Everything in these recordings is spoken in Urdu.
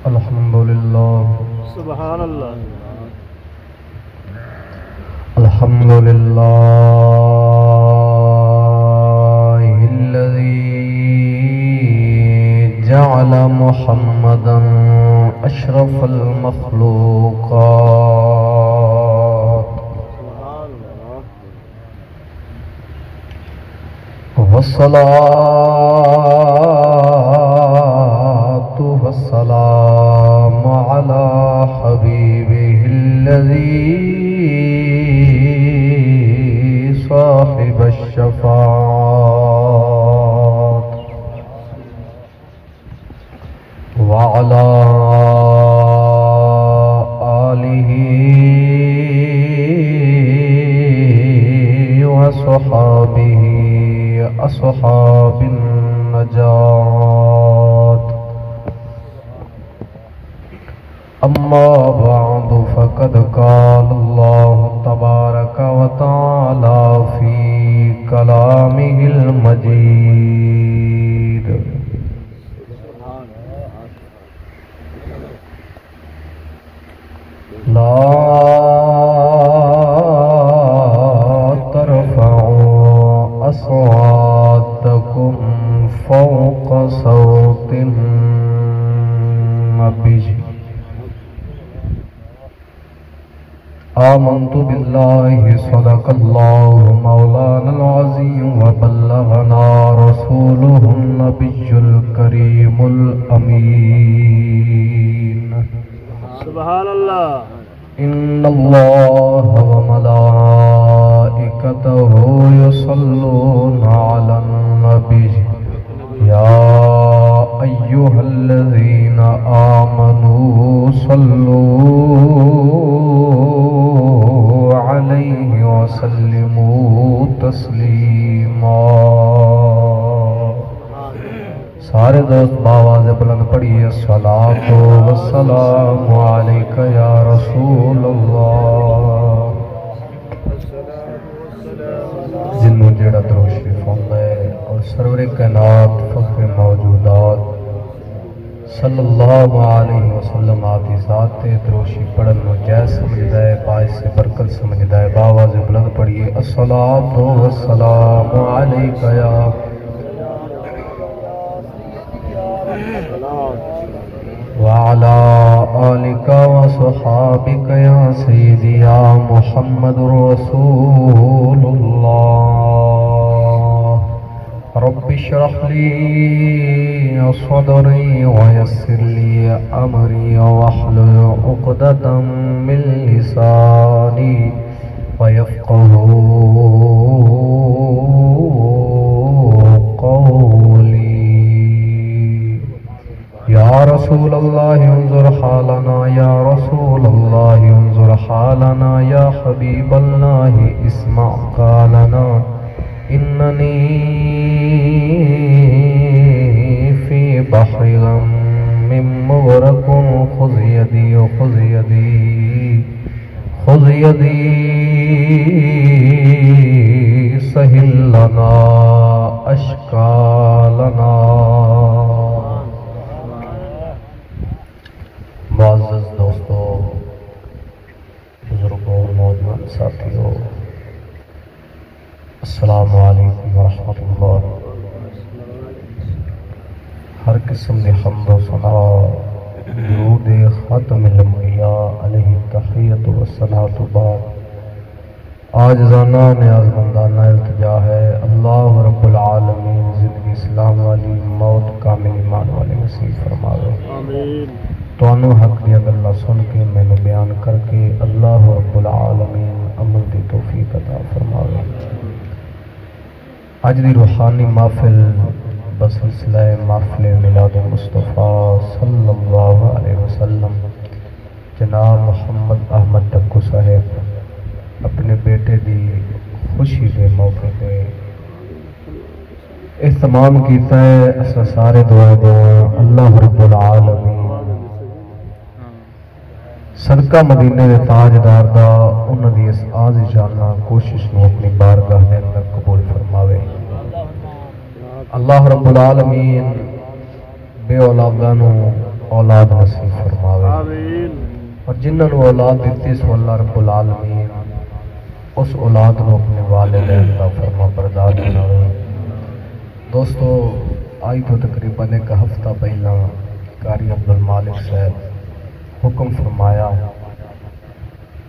الحمدللہ سبحان اللہ الحمدللہ الذی جعل محمدا اشرف المخلوقات والصلاة والسلام على حبيبه الذي صاحب الشفاعات وعلى آله وصحابه أصحاب النجاة أما بعد فقد قال الله تبارك وتعالى في كلامه المجيد لا ترفعوا أصواتكم فوق صوت النبي آمنت بالله صدق الله مولانا العظيم وبلغنا رسوله النبي الكريم الأمين سبحان اللہ إن الله وملائكته يصلون على النبي يا أيها الذين آمنوا صلوا عليه وسلموا تسلیما. سارے دوست باواز بلند پڑھیے الصلاۃ والسلام علیک یا رسول اللہ. جنوں جیڑا درود شریف ہوندا ہے اور سرور کائنات فخر موجودات صلی اللہ علیہ وسلم آتی ذات تے دروشی پڑھن نو جائز سمجھدا ہے، باعث برکت سمجھدا ہے. باواز بلند پڑھیے الصلاۃ والسلام علیک یا وعلى آلك وصحابك يا سيدي يا محمد رسول الله. رب اشرح لي صدري ويسر لي أمري واحلل عقدة من لساني ويفقهوا قولي. يا رسول الله انظر حالنا، يا رسول الله انظر حالنا، يا حبيب الله اسمع قالنا. إنني في بحر غم مغرق، خذ يدي خذ يدي خذ يدي سهل لنا أشكالنا. معزز دوستو، بزرگوں، نوجوان ساتھیوں، السلام علیکم ورحمۃ اللہ. ہر قسم دی حمد و ثنا درود خاتم الانبیاء علیہ التحیۃ والصلاۃ بعد عاجزانہ نیازمندانہ التجا ہے اللہ رب العالمین زندگی اسلام والی، موت کامل ایمان والی نصیب فرماوے. آمین. تانوں حق دیا گلاں سن کے مینوں بیان کر کے اللہ رب العالمین عمل دی توفیق عطا فرماوے. اج دی روحانی محفل بسلسلہ محفل میلاد مصطفیٰ صلی اللہ علیہ وسلم جناب محمد احمد ٹکو صاحب اپنے بیٹے دی خوشی کے موقع پہ اہتمام کیتا ہے. اسا سارے دعا اللہ رب العالمین صدقہ مدینے دے تاجدار دا انہاں دی اس آز جاننا کوشش نو اپنی بارگاہ دے اندر قبول فرماوے۔ اللہ رب العالمین بے اولاداں نو اولاد نصیب فرماوے، آمین۔ اور جنہاں نو اولاد دیتی سو اللہ رب العالمین اس اولاد نو اپنے والدین دا فرما بردار بناوے۔ دوستو آئی تو تقریباً ایک ہفتہ پہلا قاری عبدالمالک صاحب حکم فرمایا،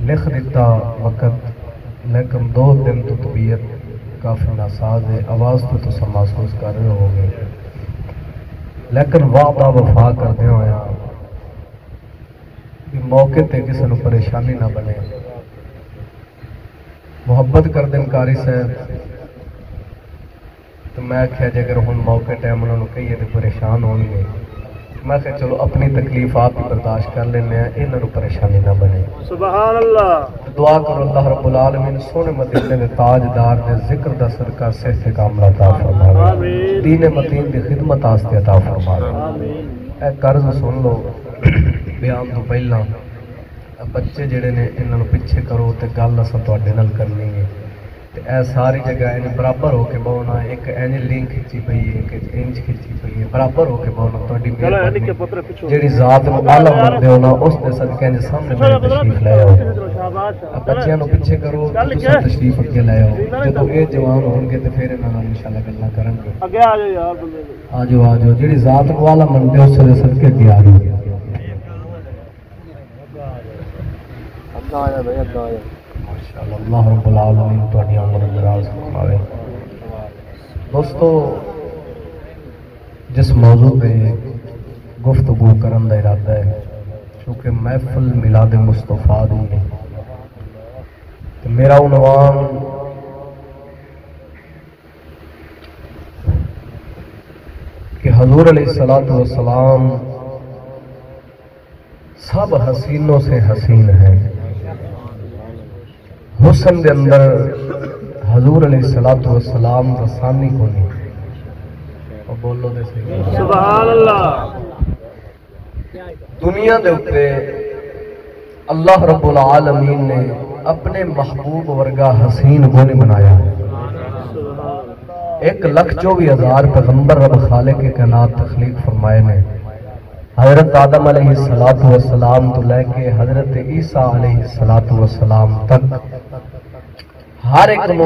لکھ دیتا وقت، لیکن 2 دن تو طبیعت کافی ناساز ہے، آواز تو تسا محسوس کر رہے ہو گے، لیکن وعدہ وفا کردے ہویا کہ موقع تے کسی نو پریشانی نہ بنے۔ محبت کر دیں قاری صاحب تو میں کہا جے اگر ہن موقع ٹائم انہوں نے کہیے تو پریشان ہوں گے، میں کہا چلو اپنی تکلیف آپ ہی برداشت کر لینے ہیں، انہوں نے پریشانی نہ بنے۔ سبحان اللہ۔ دعا کرو اللہ رب العالمین سونے مدینے دے تاجدار دے ذکر دا صدقہ صحت کاملہ عطا فرماوے، آمین۔ دین متین دی خدمت واسطے عطا فرماوے۔ آمین۔ اے قرض سن لو بیان تو پہلا، بچے جڑے نے انہوں نے پیچھے کرو تے گل اساں تواڈے نال کرنی ہے، تے اے ساری جگہ ان برابر ہو کے بہنا، ایک اینج لنک کھچی پئی ہے، ایک انچ کھچی پئی ہے، برابر ہو کے بہنا تواڈی مہربانی جڑی ذات نو اعلی مندے ہو نا اس دے صدقے دے سامنے میرے تشریف لے آؤ، بچیاں نو پیچھے کرو تساں تشریف اگے لے آؤ، جدوں اے جوان ہون گے تے پھر انہاں نال انشاءاللہ گلاں کرن گے۔ اگے آ جاؤ یار بندے، آ جاؤ جڑی ذات نو اعلی مندے اس دے صدقے اگے آ جاؤ۔ ماشاءاللہ اللہ رب العالمین تہاڈی عمر دراز فرماوے۔ دوستو جس موضوع پہ گفتگو کرن دا ارادہ ہے، چونکہ محفل میلاد مصطفیٰ دی ہے، تو میرا عنوان کہ حضور علیہ السلام سب حسینوں سے حسین ہیں، حسن دے اندر حضور علیہ السلام کا ثانی کو نہیں، اور بولو دے صحیح۔ سبحان اللہ۔ دنیا دے اوپر اللہ رب العالمین نے اپنے محبوب ورگا حسین کو نہیں بنایا۔ 1,24,000 پیغمبر رب خالق کائنات تخلیق فرمائے نے، حضرت آدم علیہ السلام تو لے کے حضرت عیسیٰ علیہ السلام تک ہر ایک نو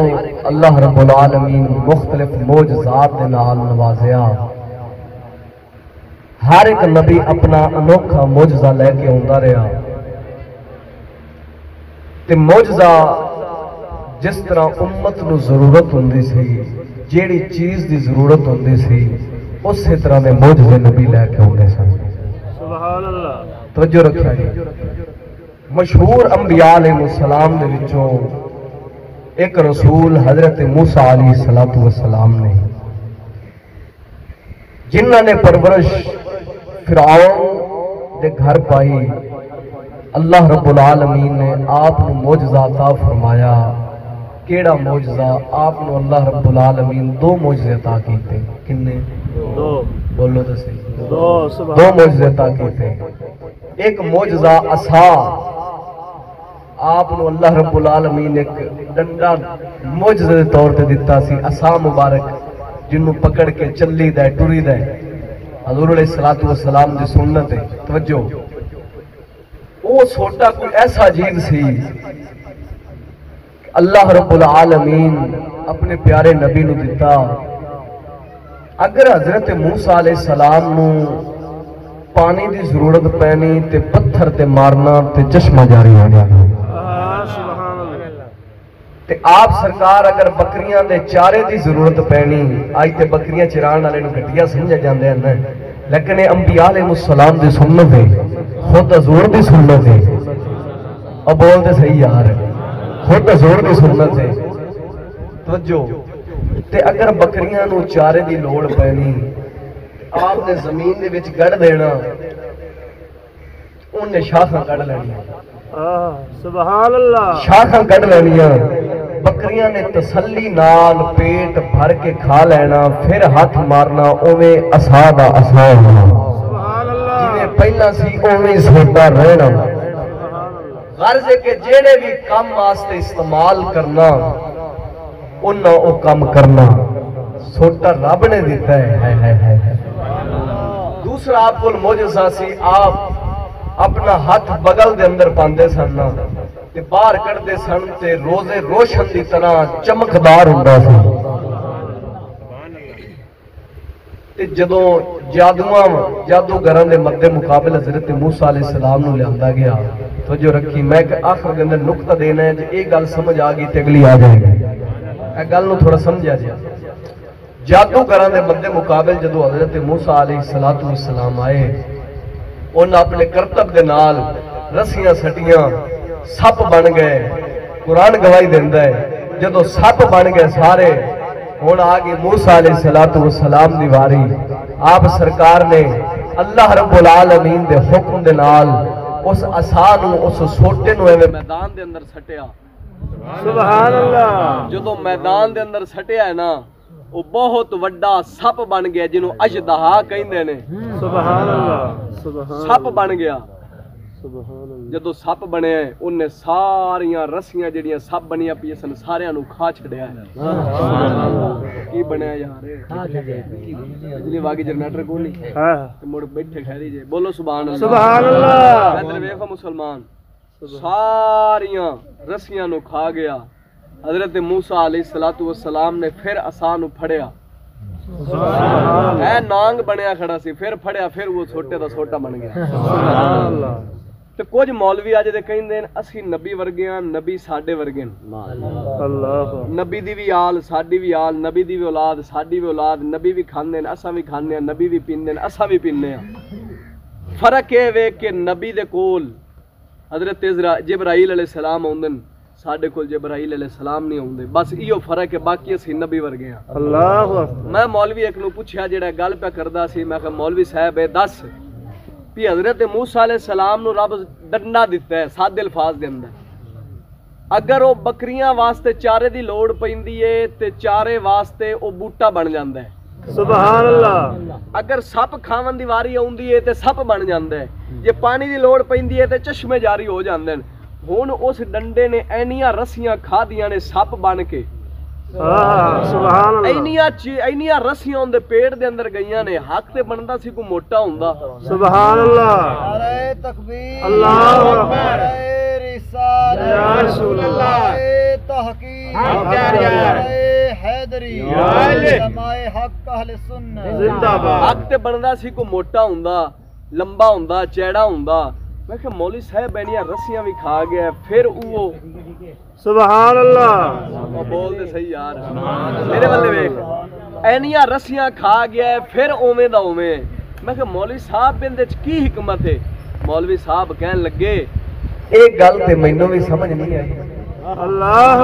اللہ رب العالمین مختلف معجزات دے نال نوازیا۔ ہر ایک نبی اپنا انوکھا معجزہ لے کے آندا رہا، تے معجزہ جس طرح امت نو ضرورت ہوندی سی، جیڑی چیز دی ضرورت ہوندی سی، اسی طرح دے معجزے نبی لے کے آندے سن۔ سبحان اللہ۔ توجہ رکھیا جی، مشہور انبیاء علیہ السلام دے وچوں ایک رسول حضرت موسیٰ علیہ السلام نے، جنہاں نے پرورش فرعون دے گھر پائی، اللہ رب العالمین نے آپ نو معجزہ عطا فرمایا۔ کیڑا معجزہ؟ آپ نو اللہ رب العالمین 2 معجزے عطا کیتے۔ کنے؟ 2۔ بولو تو صحیح۔ 2 2 معجزے عطا کیتے۔ ایک معجزہ عصا، آپ نو اللہ رب العالمین ایک ڈنڈا معجزے دے طور تے دیتا سی، عصا مبارک جنوں پکڑ کے چلی دے ٹری دے، حضور علیہ السلام دی سنت ہے۔ توجہ، وہ چھوٹا کوئی ایسا چیز سی اللہ رب العالمین اپنے پیارے نبی نو دیتا۔ اگر حضرت موسیٰ علیہ السلام نو پانی دی ضرورت پینی تے پتھر تے مارنا تے چشمہ جاری ہو جانا، سبحان اللہ۔ تے آپ سرکار اگر بکریاں دے چارے دی ضرورت پینی، آج تے بکریاں چران والے نو گھٹیا سمجھا جاندے ہیں، لیکن انبیاء علیہ السلام دی سنت ہے، خود حضور دی سنت ہے۔ اب بول دے صحیح یار، خود حضور دی سنت ہے۔ توجہ، تے اگر بکریاں نو چارے دی لوڑ پینی، آپ نے زمین دے وچ گڑ دینا، انہیں شاخاں کڑ لینیاں، سبحان اللہ۔ شاخاں کڑ لینیاں، بکریاں نے تسلی نال پیٹ بھر کے کھا لینا، پھر ہاتھ مارنا اویں عصا دا عصا ہونا، سبحان اللہ۔ جویں پہلا سی اویں سوٹا رہنا۔ غرض ہے کہ جیڑے بھی کام واسطے استعمال کرنا انہاں او کام کرنا سوٹا رب نے دیتا ہے دوسرا آپ کو موجزہ سی آپ اپنا ہاتھ بغل دے اندر پاندے سن تے باہر کڑدے سن تے روزے روشن دی طرح چمکدار ہوندا سی تے جدوں جادوگراں دے مدے مقابل حضرت موسیٰ علیہ السلام نو لاندا گیا تو جو رکھی میں کہ آخر دے اندر نقطہ دینا ہے جے ایک گل سمجھ آ گئی تے اگلی آ جائے گی اے گل نو تھوڑا سمجھا جائے جادوگراں دے مدے مقابل جدوں حضرت موسیٰ علیہ السلام آئے انہاں اپنے کرتب دے نال رسیاں سٹیاں سپ بن گئے قرآن گواہی دیندا ہے جدوں سپ بن گئے سارے ہن آگے موسیٰ علیہ السلام دی واری آپ سرکار نے اللہ رب العالمین دے حکم دے نال اس عصا نو اس سوٹے نو ایویں میدان دے اندر سٹیا سبحان اللہ جدوں میدان دے اندر سٹیا ہے نا وہ بہت وڈا سپ بن گیا جنہوں اجدہا کہندے نے سبحان اللہ سبحان سپ بن گیا سبحان اللہ جدو سپ بنے ہیں انہیں ساریاں رسیاں جڑیاں سپ بنیاں پی سن ساریاں نو کھا چھڑیا ہے کی بنیا یار بجلی واگی جنریٹر کو نہیں مڑ بیٹھے خیری جے بولو سبحان اللہ سبحان اللہ ادھر ویکھو مسلمان ساریاں رسیاں نو کھا گیا حضرت موسیٰ علیہ السلام نے پھر عصا نو پھڑیا اے نانگ بنیا کھڑا سی پھر پھڑیا پھر وہ چھوٹے دا چھوٹا بن گیا سبحان اللہ تے کچھ مولوی آج دے کہیں دین اسی نبی ورگیاں نبی ساڈے ورگین اللہ نبی دی بھی آل ساڈی بھی آل نبی دی بھی اولاد ساڈی بھی اولاد نبی بھی کھاندے ہیں اساں بھی کھاندے ہیں نبی بھی پیندے ہیں اساں بھی پیندے ہیں فرق یہ وے کہ نبی دے کول حضرت جبرائیل علیہ السلام ہوندن ساڈے کول جبرائیل علیہ السلام نہیں ہوندے بس ایو فرق ہے باقی اسی نبی ورگے ہیں اللہ میں مولوی ایک نو پوچھیا جڑا گل پہ کردا سی میں کہ مولوی صاحب اے دس بھی حضرت موسیٰ علیہ السلام نو رب ڈنڈا دیتا ہے سادے الفاظ دے اندر اگر وہ بکریاں واسطے چارے دی لوڑ پیندی ہے تے چارے واسطے وہ بوٹا بن جاندا ہے سبحان اللہ اگر سپ کھاون دی واری آوندی ہے تے سپ بن جاندا ہے جے پانی دی لوڑ پیندی ہے تے چشمے جاری ہو جاندے ہیں ہن اس ڈنڈے نے اینیاں رسیاں کھا دیاں نے سپ بن کے سبحان اللہ اینیاں رسیاں اون دے پیٹ دے اندر گئیاں نے حق تے بندا سی کو موٹا ہوندا سبحان اللہ نعرہ تکبیر اللہ اکبر نعرہ رسالت یا رسول اللہ نعرہ تحقیق نعرہ حیدری علماء حق اہل سنت زندہ باد حق تے بندا سی کو موٹا ہوندا لمبا ہوندا چیڑا ہوندا میں کہ مولوی صاحب اینیاں رسیاں بھی کھا گیا پھر وہ سبحان اللہ بول دے صحیح یار میرے والے ویکھ اینیاں رسیاں کھا گیا پھر اوویں دا اوویں میں کہ مولوی صاحب بندے چ کی حکمت ہے مولوی صاحب کہن لگے ایک گل تے مینوں بھی سمجھ نہیں آئی اللہ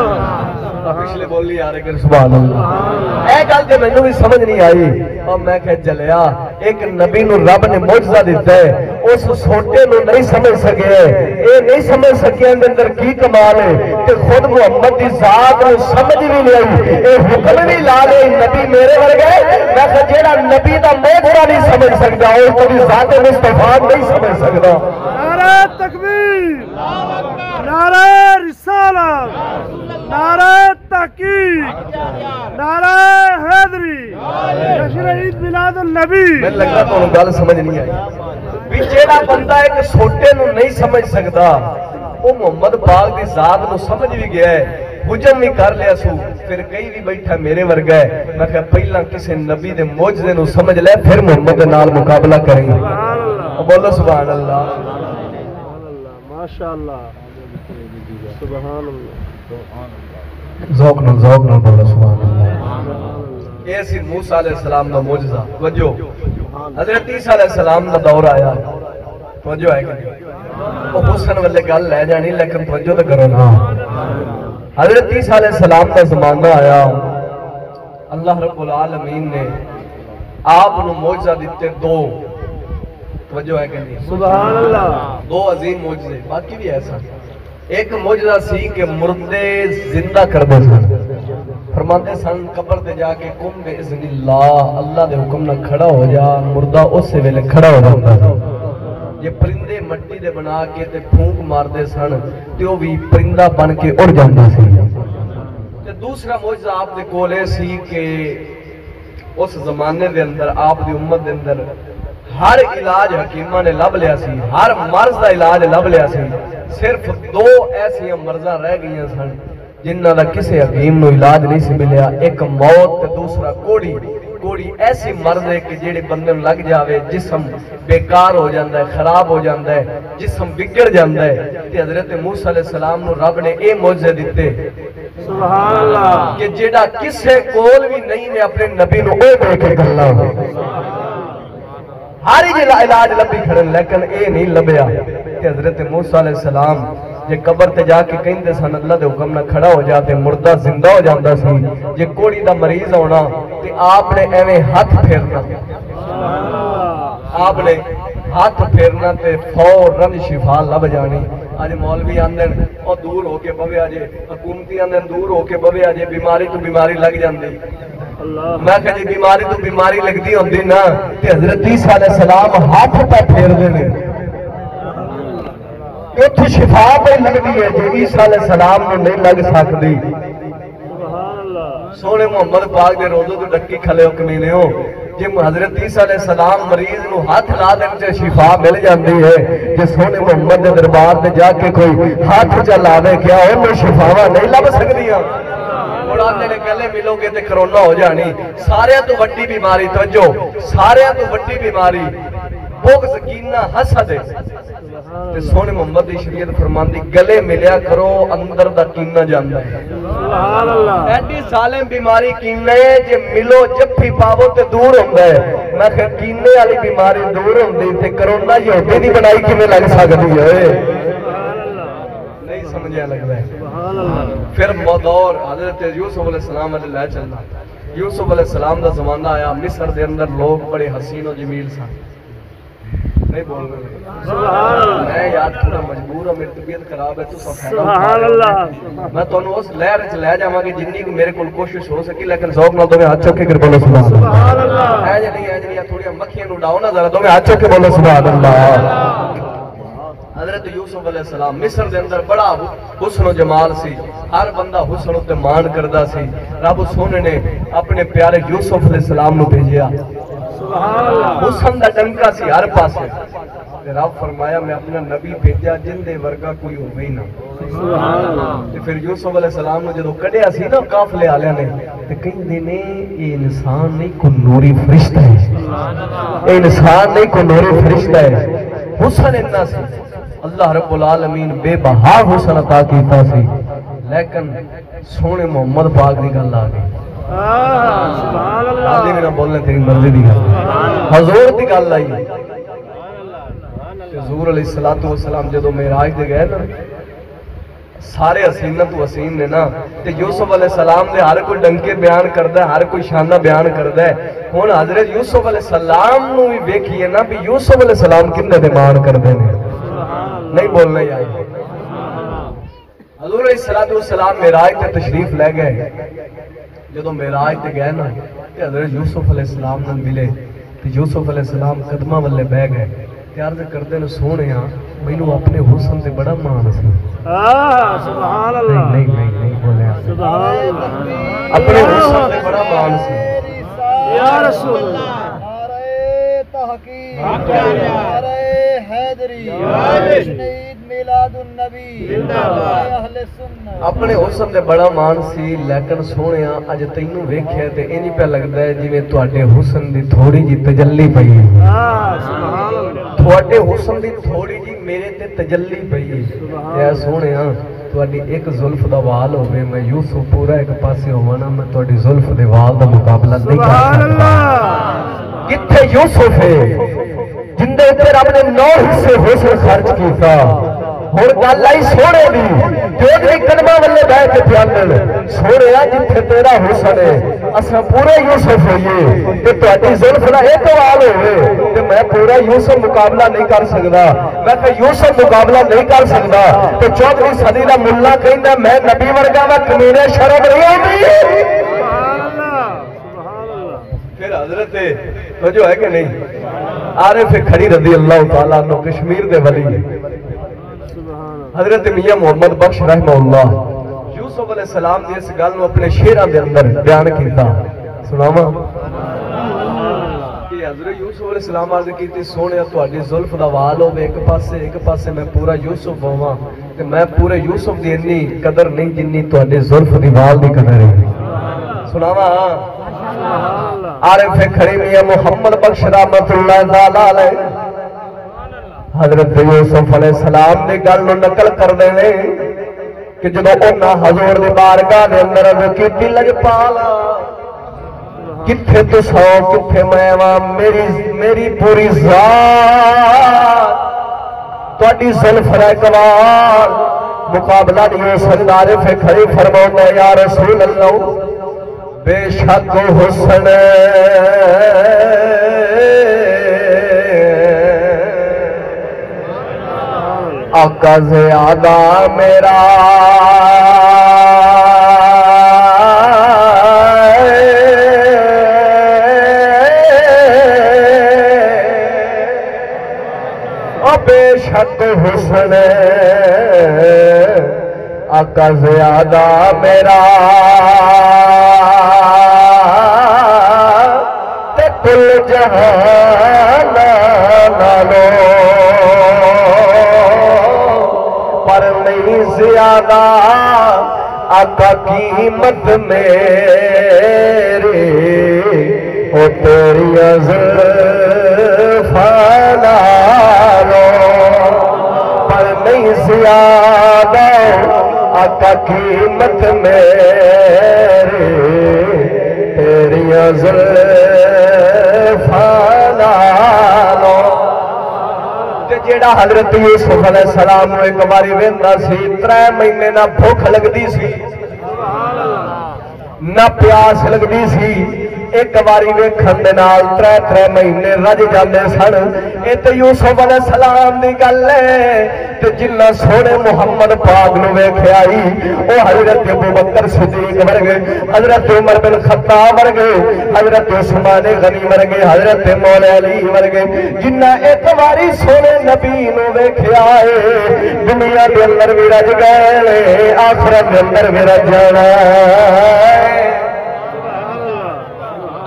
پچھلے بولی آ رہے کہ سبحان اللہ اے گل تے مینوں بھی سمجھ نہیں آئی اور میں کہ جلیا ایک نبی نو رب نے معجزہ دیتا ہے اس سوٹے نو نہیں سمجھ سکے اے نہیں سمجھ سکے اندر کی کمال ہے تے خود محمد دی ذات نو سمجھ بھی نہیں آئی اے حکم بھی لا لے نبی میرے ورگے میں کہ جیڑا نبی دا معجزہ نہیں سمجھ سکدا او تیری ذات مصطفیٰ نہیں سمجھ سکدا نعرہ تکبیر نعرہ رسالت نعرہ تحقیق نعرہ حیدری جشن عید میلاد النبی میں لگتا تو گل سمجھ نہیں آئی بھی جیڑا بندہ ایک سوٹے نو نہیں سمجھ سکدا وہ محمد پاک دی ذات نو سمجھ بھی گیا ہے حجم بھی کر لیا سو پھر کئی بھی بیٹھا میرے ورگا ہے میں کہ پہلا کسی نبی دے معجزے نو سمجھ لے پھر محمد دے نال مقابلہ کریں گے سبحان اللہ بولو سبحان اللہ ماشاءاللہ سبحان اللہ ذوق نال بولو سبحان اللہ یہ سی موسیٰ علیہ السلام دا معجزہ توجہ حضرت عیسیٰ علیہ السلام دا دور آیا توجہ ہے کہ وہ حسن والے گل لے جانی لیکن توجہ تو کرو نا حضرت عیسیٰ علیہ السلام دا زمانہ آیا اللہ رب العالمین نے آپ نو معجزہ دیتے دو توجہ ہے کہ نہیں سبحان اللہ دو عظیم معجزے باقی بھی ایسا ایک معجزہ سی کہ مردے زندہ کر دے سن فرماتے سن قبر دے جا کے قم باذن اللہ اللہ دے حکم نہ کھڑا ہو جا مردہ اس سے ویلے کھڑا ہو جاتا یہ پرندے مٹی دے بنا کے تے پھونک مار دے سن تے وہ بھی پرندہ بن کے اڑ جاندے سی تے دوسرا معجزہ آپ دے کولے سی کہ اس زمانے دے اندر آپ دی امت دے اندر ہر علاج حکیمہ نے لب لیا سی ہر مرض دا علاج لب لیا سی صرف دو ایسی مرضاں رہ گئی سن جنہ دا کسے حکیم نو علاج نہیں سی ملیا ایک موت تے دوسرا کوڑی کوڑی ایسی مرض ہے کہ جیڑے بندے لگ جاوے جسم بیکار ہو جاندہ ہے خراب ہو جاندہ ہے جسم بگڑ جاندہ ہے تے حضرت موسیٰ علیہ السلام نو رب نے اے معجزے دیتے سبحان اللہ کہ جیڑا کسے کول بھی نہیں میں اپنے نبی نو اے بے کے گلہ ہو ہاری جیلا علاج لبی کھڑن لیکن اے نہیں لبیا کہ حضرت موسیٰ علیہ السلام جے قبر تے جا کے کہیں دے سن اللہ دے حکم نہ کھڑا ہو جاتے مردہ زندہ ہو جاندہ سی جے کوڑی دا مریض ہونا تے آپ نے ایویں ہاتھ پھیرنا آپ نے ہاتھ پھیرنا تے فوراً شفا لب جانی آج مولوی آندن اور دور ہو کے بوے آجے حکومتی آندن دور ہو کے بوے آجے بیماری تو بیماری لگ جاندی میں کہا جی بیماری تو بیماری لگ دی ہوندی نا کہ حضرت عیسیٰ علیہ السلام ہاتھ پہ پھیر دینے کہ تو شفا پہ لگ دی ہے جو عیسیٰ علیہ السلام نے نہیں لگ سکتی سونے محمد پاک دے روزوں تو ڈکی کھلے ہو کمینے ہو جب حضرت عیسیٰ علیہ السلام مریض نو ہاتھ لا دن سے شفا مل جاندی ہے کہ سونے محمد دے دربار دے جا کے کوئی ہاتھ چلا دے کیا انہوں شفاوہ نہیں لب سکتی ہیں اڑانے نے گلے ملو گے تے کرونا ہو جانی سارے تو وڈی بیماری توجہ سارے تو وڈی بیماری بغض کینہ حسد ہے تے سونے محمد دی شریعت فرماندی گلے ملیا کرو اندر دا کینہ جاندہ ہے سبحان اللہ ایڈی سالم بیماری کینے جے ملو جب بھی پاو تے دور ہوندہ ہے میں کہ کینے والی بیماری دور ہوندی تے کرونا یہودی نہیں بنائی کینے لگ سکتی ہے نہیں سمجھے لگ رہا ہے پھر دور حضرت یوسف علیہ السلام علیہ اللہ چلنا یوسف علیہ السلام دا زمانہ آیا مصر دے اندر لوگ بڑے حسین و جمیل سن نہیں بول رہے میں یاد کرنا مجبور ہوں میری طبیعت خراب ہے تو سبحان اللہ میں تو اس لہر چ لے جاواں گی جنی کو میرے کول کوشش ہو سکی لیکن ذوق نال تمہیں ہاتھ چوک کے بولو سبحان اللہ ہے جی نہیں تھوڑی مکھیاں نو ڈاؤ نا ذرا تمہیں ہاتھ چوک کے بولو سبحان اللہ حضرت یوسف علیہ السلام مصر دے اندر بڑا حسن و جمال سی ہر بندہ حسن تے مان کردا سی رب سونے نے اپنے پیارے یوسف علیہ السلام نو بھیجیا سبحان اللہ حسن دا ڈنکا سی ہر پاسے رب فرمایا میں اپنا نبی بھیجا جن دے ورگا کوئی ہو گئی نہ سبحان اللہ پھر یوسف علیہ السلام نے جدو کڈیا سی نا قافلے والے نے تے کہندے نے یہ انسان نہیں کوئی نوری فرشتہ ہے یہ انسان نہیں کوئی نوری فرشتہ ہے حسن اتنا سی اللہ رب العالمین بے بہا حسن عطا کیتا سی لیکن سونے محمد پاک دی گل آ گئی سبحان اللہ آدھی بھی نہ بولنے تیری مرضی دی گل حضور دی گل آئی حضور علیہ السلام جدو معراج دے گئے نا سارے حسینہ تو حسین نے نا تے یوسف علیہ السلام دے ہر کوئی ڈنکے بیان کردا ہے ہر کوئی شانہ بیان کردا ہے ہن حضرت یوسف علیہ السلام نو بھی ویکھیے نا بھی یوسف علیہ السلام کنے تے مان کردے نے نہیں بولنا ہی آئی حضور علیہ السلام معراج تے تشریف لے گئے جدو معراج تے گئے نا تے حضرت یوسف علیہ السلام نال ملے تے یوسف علیہ السلام قدماں والے بہ گئے تے عرض کردے نے سونے ہاں مینوں اپنے حسن تے بڑا مان سی سبحان اللہ نہیں بولے سبحان اللہ اپنے حسن تے بڑا مان سی یا رسول اللہ نعرہ تحقیق نعرہ حیدری جشن عید میلاد النبی اہل سنت اپنے حسن تے بڑا مان سی لیکن سونیا اج تینوں ویکھیا تے انج پہ لگدا ہے جویں تواڈے حسن دی تھوڑی جی تجلی پئی ہے سبحان اللہ تواڈے حسن دی تھوڑی جی میرے تے تجلی پئی ہے اے سونیا تواڈی ایک زلف دا وال ہوے میں یوسف پورا ایک پاسے ہوواں نا میں تواڈی زلف دے وال دا مقابلہ نہیں کر سبحان سکدا اللہ کتھے یوسف ہے جن دے تے رب نے 9 حصے حسن خرچ کیتا ہن گل آئی سونے دی جو بھی قدماں والے بیٹھ کے پیاندن سونے جتھے تیرا حسن ہے اساں پورے یوسف ہوئیے تے تہاڈی زلف دا ایک وال ہوئے تے میں پورا یوسف مقابلہ نہیں کر سکدا میں کہ یوسف مقابلہ نہیں کر سکدا تے 14ویں صدی دا ملا کہندا میں نبی ورگا وا کمینے شرم نہیں آندی سبحان اللہ پھر حضرت توجہ ہے کہ نہیں عارف کھڑی رضی اللہ تعالیٰ عنہ کشمیر دے ولی حضرت میاں محمد بخش رحمہ اللہ یوسف علیہ السلام دی اس گل نو اپنے شعراں دے اندر بیان کیتا سناواں کہ حضرت یوسف علیہ السلام عرض کیتی سونیا تہاڈی زلف دا وال ہوے ایک پاسے میں پورا یوسف ہوواں تے میں پورے یوسف دی اتنی قدر نہیں جنی تہاڈے زلف دی وال دی قدر ہے سناواں عارف کھڑی میاں محمد بخش رحمت اللہ تعالی علیہ حضرت یوسف علیہ السلام دی گل نو نقل کر دے نے کہ جدوں انہاں حضور دی بارگاہ دے اندر عرض کیتی لجپالا کتھے تو سو کتھے میں میری پوری ذات تہاڈی زلف ریکوال مقابلہ نہیں ہو سکدا عارف کھڑی فرماؤندا یا رسول اللہ بے شک حسن آقا زیادہ میرا بے شک حسن آقا زیادہ میرا تے کل جہان نالو پر نہیں زیادہ آقا قیمت میرے او تیری زلفاں نالو پر نہیں زیادہ آقا قیمت میرے تیری زلفاں نالو جیڑا حضرت یوسف علیہ السلام نو ایک باری ویندا سی 3 مہینے نہ بھوک لگدی سی نہ پیاس لگدی سی ایک باری ویکھن دے نال 3 مہینے رج جاندے سن اے تے یوسف علیہ السلام دی گل ہے تے جنہ سونے محمد پاک نو ویکھیا ہی او حضرت ابوبکر صدیق ورگے حضرت عمر بن خطاب ورگے حضرت عثمان غنی ورگے حضرت مولا علی ورگے جنہ ایک باری سونے نبی نو ویکھیا ہے دنیا دے اندر بھی رج گئے آخرت دے اندر بھی رج جانا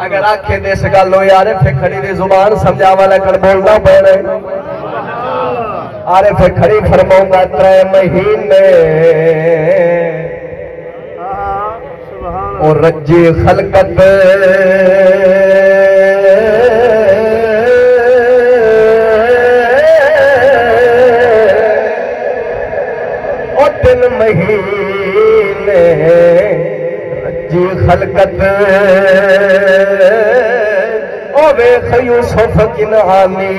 اگر آنکھیں دے سکا لو یارے کھڑی دی زبان سمجھا والا کر بولنا پڑے عارف کھڑی فرماؤں گا 3 مہینے اور رجی خلقت اور 3 مہینے رجی خلقت او ویکھ یوسف کنعانی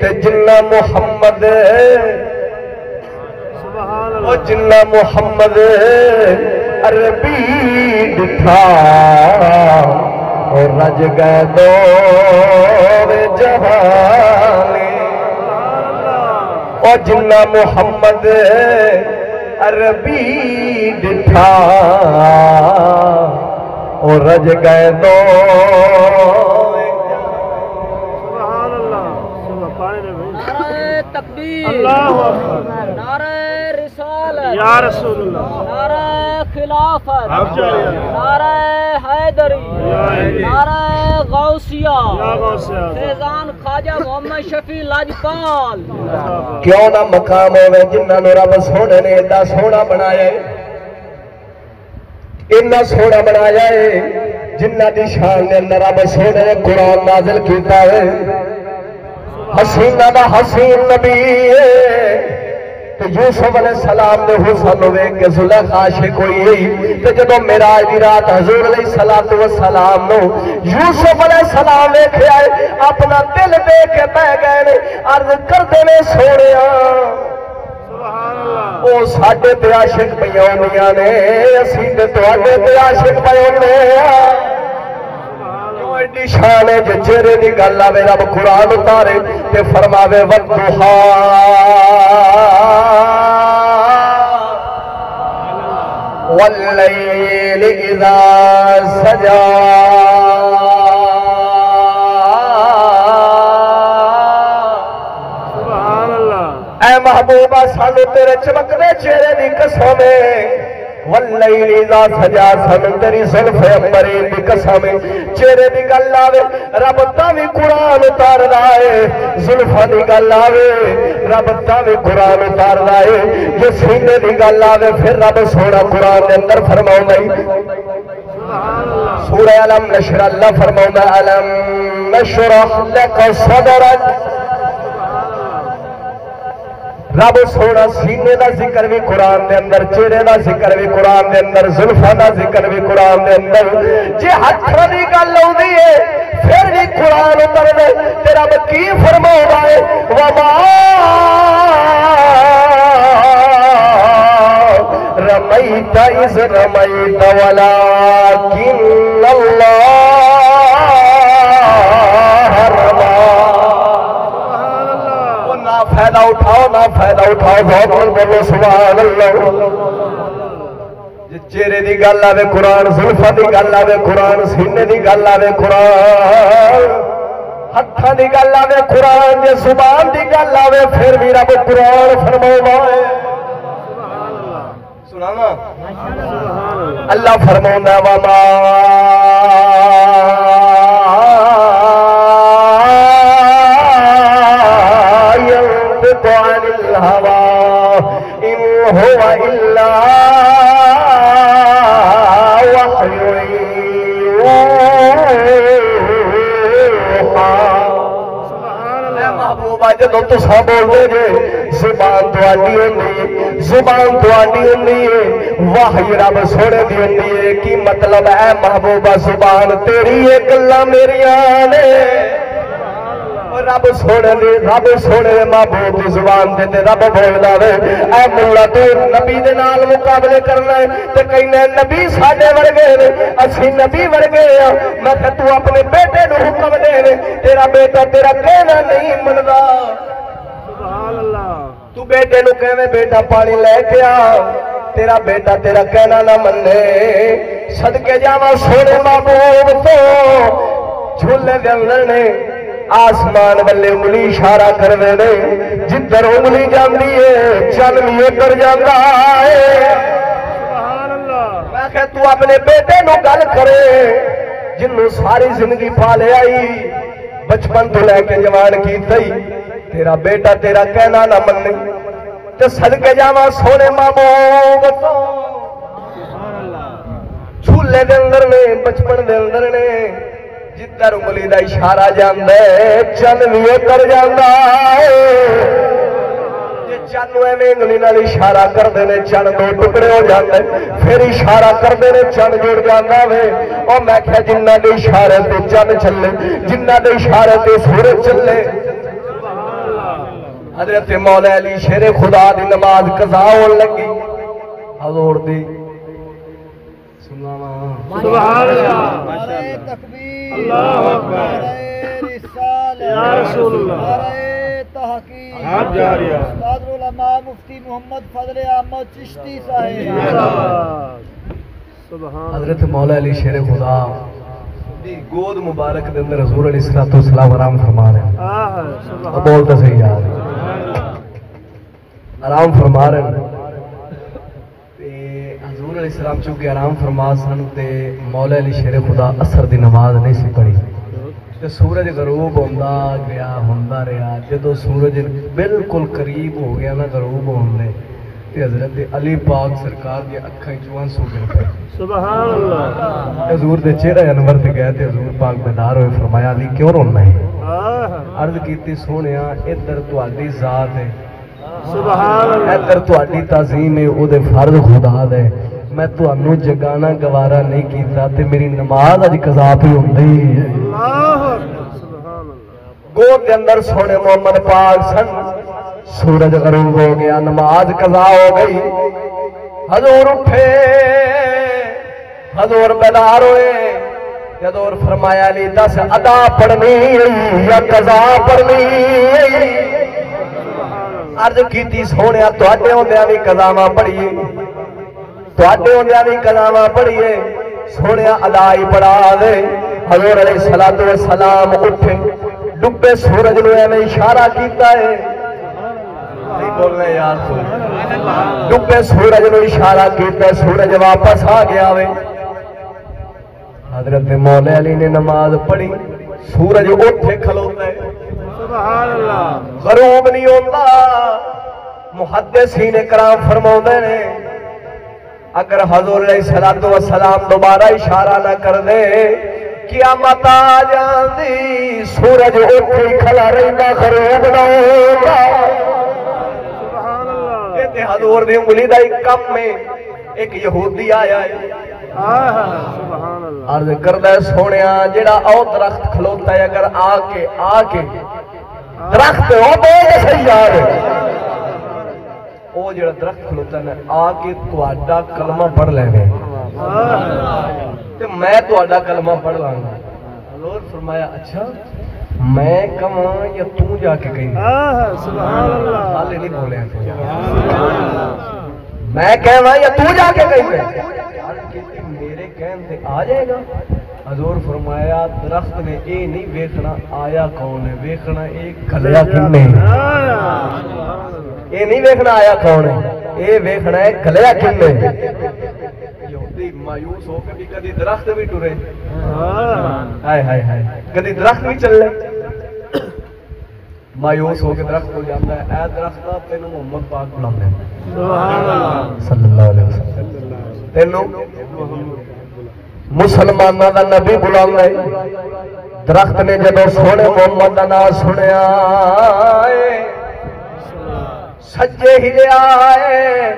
تے جنہ محمد او جنہ محمد عربی ڈٹھا اور رج گئے دو جہانے او جنہ محمد عربی ڈٹھا اور رج گئے دو تکبیر اللہ اکبر نعرہ رسالت یا رسول اللہ نعرہ خلافت اب جائے نعرہ حیدری نعرہ غوثیہ فیضان خواجہ محمد شفیع لاجپال کیوں نہ مقام ہوئے جنہاں نو رب سونے نے ایڈا سونا بنایا ہے اتنا سونا بنایا ہے جنہ دی شان نے اندر رب سونے نے قرآن نازل کیتا ہے حسینہ دا حسین نبی ہے تو یوسف علیہ السلام نے حسن ہوئے کہ زلیخا عاشق ہوئی ہے تو جدو معراج دی رات حضور علیہ السلام نو یوسف علیہ السلام نے کھیا ہے اپنا دل دے کے بہ گئے عرض کر دینے سوڑیا او ساڑھے تے عاشق بیونیاں نے اسی تے توڑے تے عاشق بیونیاں ایڈی شان ہے جو چہرے دی گل آوے رب قرآن اتارے تے فرماوے والضحا واللیل اذا سجا محبوبہ سانو تیرے چمکنے چہرے دی قسم واللیل اذا سجا سانو تیری زلف امبرین دی قسم چہرے دی گل آوے رب تاوی قرآن اتار رائے زلفہ دی گل آوے رب تاوی قرآن اتار رائے جو سینے دی گل آوے پھر رب سونا قرآن دے اندر فرماؤں گئی سورہ علم نشرح اللہ فرماؤں گا علم نشرح لک صدرک رب سونا سینے دا ذکر بھی قرآن دے اندر چہرے دا ذکر بھی قرآن دے اندر زلفہ دا ذکر بھی قرآن دے اندر جی ہتھوں دی گل ہوندی ہے پھر بھی قرآن اتر دے تے رب کی فرماؤں ہے وما رمیت اذ رمیت ولکن اللہ رمی فائدہ اٹھاؤ نہ فائدہ اٹھاؤ بہت بولو سبحان اللہ چہرے دی گل آوے قرآن زلفہ دی گل آوے قرآن سینے دی گل آوے قرآن ہتھاں دی گل آوے قرآن جے زبان دی گل آوے پھر بھی رب قرآن فرماؤں ہے سنانا اللہ فرماؤں ہے وما عن الهوى إن هو إلا وحي يوحى محبوبہ جدو تساں بول دے جے زبان تواڈی ہوندی ہے زبان تواڈی ہوندی ہے وحی رب سونے دی ہوندی ہے کی مطلب ہے محبوبہ زبان تیری ہے گلاں میریاں نے رب سونے محبوب دی زبان دے رب بولدا وے اے مولا تو نبی دے نال مقابلے کرنا ہے تے کہنا نبی ساڈے ورگے نے اسی نبی ورگے ہاں میں کہ تو اپنے بیٹے نو حکم دے تیرا بیٹا تیرا کہنا نہیں مندا سبحان اللہ تو بیٹے نو کہویں بیٹا پانی لے کے آ تیرا بیٹا تیرا کہنا نہ منے صدقے جاواں سونے محبوب تو جھولے دے اندر نے آسمان والے انگلی اشارہ کر دے جدھر انگلی جاندی ہے چن بھی ادھر جاندا ہے سبحان اللہ میں کہ تو اپنے بیٹے نو گل کرے جنوں ساری زندگی پالے آئی بچپن تو لے کے جوان کیتی تیرا بیٹا تیرا کہنا نہ مننے تے صدقے جاواں سونے محبوب تو سبحان اللہ جھولے دے اندر نے بچپن دے اندر نے جدھر انگلی دا اشارہ جاندا ہے چن بھی اتر جاندا ہے جے چن ایویں انگلی نال اشارہ کردے نے چن دو ٹکڑے ہو جاندے پھر اشارہ کردے نے چن جڑ جاندا وے او میں کہ جنہاں دے اشارے تے چن چلے جنہاں دے اشارے تے سورج چلے حضرت مولا علی شیر خدا دی نماز قضا ہون لگی حضور دی سبحان اللہ تکبیر اللہ اکبر یا رسول اللہ تحقیق استاد علماء مفتی محمد فضل احمد چشتی صاحب حضرت مولا علی شیر خدا دی گود مبارک دے اندر حضور علیہ السلام آرام فرما رہے ہیں بولتا صحیح یار آرام فرما رہے ہیں حضور علیہ السلام چونکہ آرام فرما سن تے مولا علی شیر خدا اثر دی نماز نہیں سی پڑھی تے سورج غروب ہوندا رہا جدو سورج بالکل قریب ہو گیا نا غروب ہونے تے حضرت علی پاک سرکار دی اکھاں چوں آنسو گر پے سبحان اللہ حضور دے چہرے انور تے گئے تے حضور پاک بیدار ہوئے فرمایا علی کیوں رونا ہے عرض کیتی سونیا ادھر تہاڈی ذات ہے سبحان اللہ ادھر تہاڈی تعظیم ہے او دے فرض خدا دے میں تانوں جگانا گوارا نہیں کیتا تے میری نماز اج قضا پہ ہوندی ہے اللہ سبحان اللہ گود دے اندر سونے محمد پاک سن سورج غروب ہو گیا نماز قضا ہو گئی حضور اٹھے حضور بیدار ہوئے حضور فرمایا علی دس ادا پڑھنی یا قضا پڑھنی عرض کیتی سونیا تواڈے ہوندیاں وی قضاواں پڑھیے تواڈے ہوندیاں وی قضاواں پڑھیے سونیا ادا ہی پڑھا دے حضور علیہ السلام اٹھے ڈبے سورج نو ایویں اشارہ کیتا ہے بولنا یار ڈبے سورج نو اشارہ کیتا سورج واپس آ گیا وے حضرت مولا علی نے نماز پڑھی سورج اوتھے کھلوتا ہے سبحان اللہ غروب نہیں ہوتا محدثین کرام فرماؤندے نے اگر حضور علیہ السلام دوبارہ اشارہ نہ کر دے قیامت آ جاندی سورج اوتھے کھلا رہندا غروب نہ ہوتا سبحان اللہ یہ تے حضور دی انگلی دا ایک کم میں ایک یہودی آیا ہے سبحان اللہ عرض کردہ ہے سونیا جڑا او درخت کھلوتا ہے اگر آ کے درخت ہو دے صحیح یار او جڑا درخت کھلوتا ہے آ کے تواڈا کلمہ پڑھ لینے تے میں تواڈا کلمہ پڑھ لاں گا حضور فرمایا اچھا میں کہاں یا تو جا کے کہیں سبحان اللہ حالے نہیں بولے ہیں میں کہاں یا تو جا کے کہیں میرے کہن سے آ جائے گا حضور فرمایا درخت نے اے نہیں ویکھنا آیا کون ہے ویکھنا ایک کھلیا کن ہے اے نہیں ویکھنا آیا کون ہے اے ویکھنا ہے کھلیا کن ہے یہودی مایوس ہو کے بھی کدی درخت بھی ٹرے ہائے ہائے ہائے کدی درخت بھی چل لے مایوس ہو کے درخت ہو جاتا ہے اے درخت تینوں محمد پاک بلاندے صلی اللہ علیہ وسلم تینوں مسلمانہ دا نبی بلاؤں گئے درخت نے جدو سونے محمد دا نام سنیا سجے ہلے آئے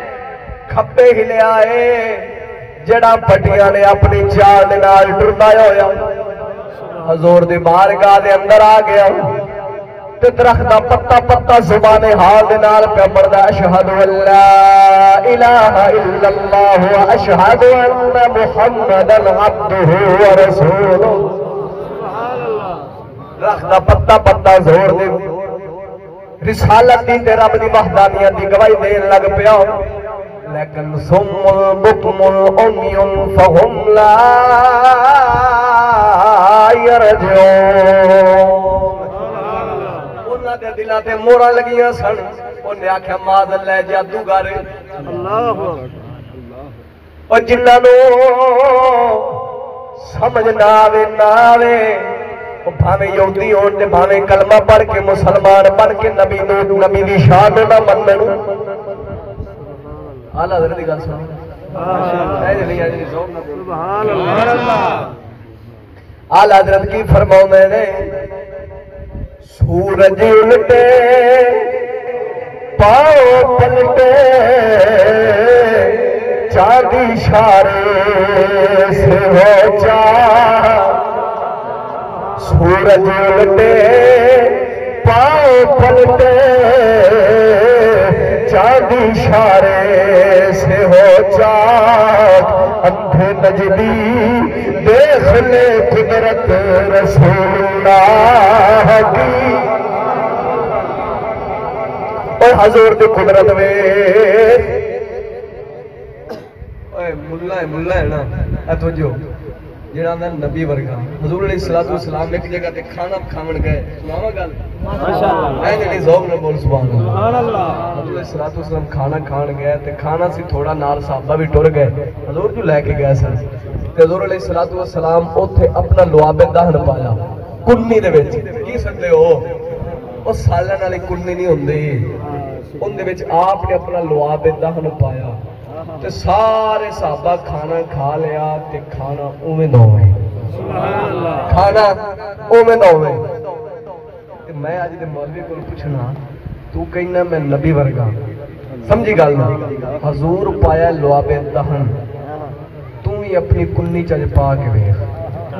کھپے ہلے آئے جڑا پٹیاں نے اپنی چال دے نال ٹردا ہویا حضور دی بارگاہ دے اندر آ گیا تے درخت دا پتا پتا زبان حال دے نال پہ مردا اشہد اللہ الہ الا اللہ و اشہد ان محمدا عبدہ و رسولہ درخت دا پتا پتا زور دے رسالت دی تے رب دی وحدانیت دی گواہی دین لگ پیا لیکن ثم البکم العمی فہم لا یرجعون دے دلہ تے مورا لگیاں سن انہیں آکھیا ماذ اللہ جادوگر اللہ اور جنہاں نو سمجھ نہ آوے بھاویں یہودی ہون تے بھاویں کلمہ پڑھ کے مسلمان بن کے نبی دی شان نہ منن اعلیٰ حضرت دی گل سن سبحان اللہ اعلیٰ حضرت کی فرماؤں نے سورج الٹے پاؤں پلٹے چاند اشارے سے ہو چار سورج الٹے پاؤں پلٹے چاند اشارے سے ہو چار اندھے نجدی دیکھ لے قدرت رسول اللہ کی اور حضور دی قدرت میں ملہ ہے نا اتوجہ جڑا میں نبی ورگا حضور علیہ السلام ایک جگہ تے کھانا کھاون گئے سناواں گل ماشاءاللہ میں نے ذوق نہ بول سبحان اللہ حضور علیہ السلام کھانا کھان گئے تے کھانا سی تھوڑا نال صحابہ بھی ٹر گئے حضور جو لے کے گئے سن تے حضور علیہ السلام اوتھے اپنا لعاب دہن پایا کنی دے وچ کی سکدے ہو او سالن والی کنی نہیں ہوندی اون دے وچ آپ نے اپنا لعاب دہن پایا تے سارے صحابہ کھانا کھا لیا تے کھانا اوویں دا ہوئے کھانا اوویں دا ہوئے تے میں اج دے مولوی کول پوچھنا تو کہنا میں نبی ورگا سمجھی گل نہ حضور پایا لعاب دہن تو ہی اپنی کنی چج پا کے ویکھ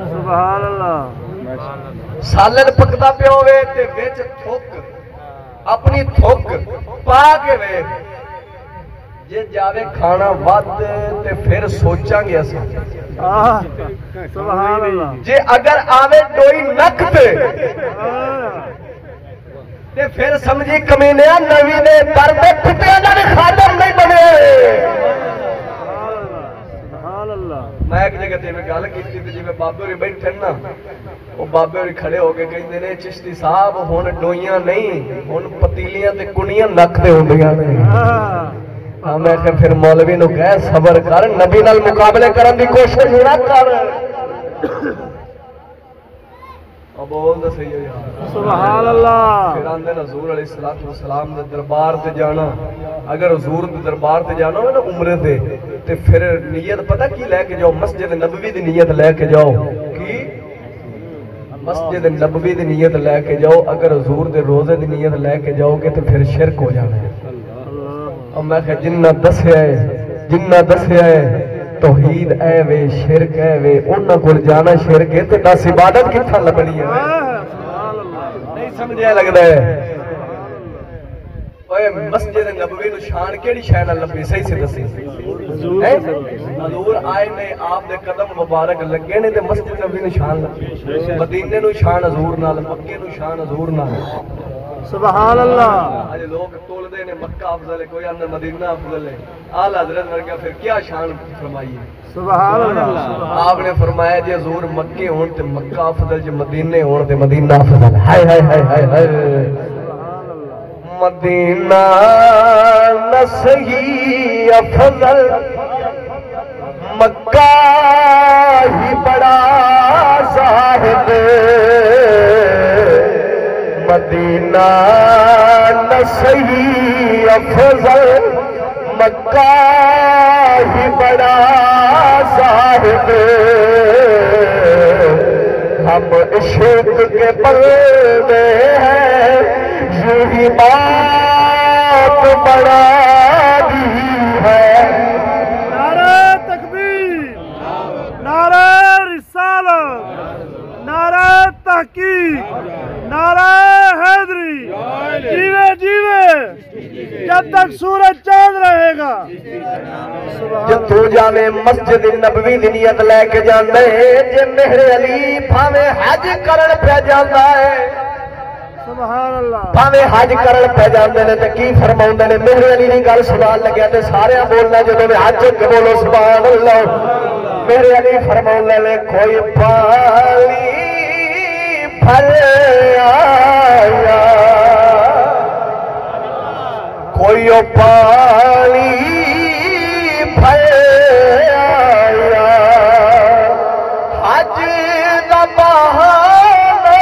سبحان اللہ سالن پکدا پیا ہوے تے وچ تھوک اپنی تھوک پا کے ویکھ جے جاوے کھانا ود تے پھر سوچاں گے اساں سبحان اللہ جے اگر آوے ڈوئی نک تے پھر سمجھی کمینیا نوی نے در میں کھٹے اندر خادم نہیں بنے سبحان اللہ میں ایک جگہ تے میں گل کیتی تے جویں بابے ہوری بیٹھے نا او بابے ہوری کھڑے ہو کے کہندے نے چشتی صاحب ہن ڈوئیاں نہیں ہن پتیلیاں تے کنیاں نک تے ہوندیاں نے ہاں میں کہ پھر مولوی نو کہے صبر کر نبی نال مقابلے کرن دی کوشش نہ کر اب بول دے صحیح یار سبحان اللہ پھر آندے حضور علیہ الصلوۃ والسلام دے دربار تے جانا اگر حضور دے دربار تے جانا ہوئے نا عمرے تے تے پھر نیت پتہ کی لے کے جاؤ مسجد نبوی دی نیت لے کے جاؤ کی مسجد نبوی دی نیت لے کے جاؤ اگر حضور دے روزے دی نیت لے کے جاؤ گے تو پھر شرک ہو جانا ہے اور میں کہ جنہ دسیا ہے توحید اے وے شرک اے وے انہاں کول جانا شرک ہے تے دس عبادت کتھا لبنی ہے نہیں سمجھیا لگدا ہے اوے مسجد نبوی نو شان کیڑی شے نال لبی صحیح سے دسی حضور آئے نے آپ دے قدم مبارک لگے نے تے مسجد نبوی نو شان لبی مدینے نو شان حضور نال مکے نو شان حضور نال سبحان اللہ اج لوگ تول دے نے مکہ افضل ہے کوئی اندر مدینہ افضل ہے اعلی حضرت ورگا پھر کیا شان فرمائی ہے سبحان اللہ آپ نے فرمایا جی حضور مکے ہون تے مکہ افضل جی مدینے ہون تے مدینہ افضل ہائے ہائے ہائے ہائے ہائے مدینہ نہ صحیح افضل مکہ ہی بڑا زاہد مدینہ نہ صحیح افضل مکہ ہی بڑا زاہد ہم عشق کے بندے ہیں یوں ہی بات بڑا دی ہے نعرہ تکبیر نعرہ رسالت نعرہ تحقیق نعرہ حیدری جیوے جیوے جب تک سورج چاند رہے گا جب تو جانے مسجد نبوی دی نیت لے کے جاندے جے مہر علی بھاویں حج کرن پہ جاندا ہے سبحان اللہ بھاویں حج کرن پہ جاندے نے تے کی فرماوندے نے مہر علی دی گل سنان لگیا تے سارے بولنا جدوں میں حج کے بولو سبحان اللہ مہر علی فرماوندے نے کوئی پالی بھر آیا کوئی پانی بھر آیا حج دا بہانہ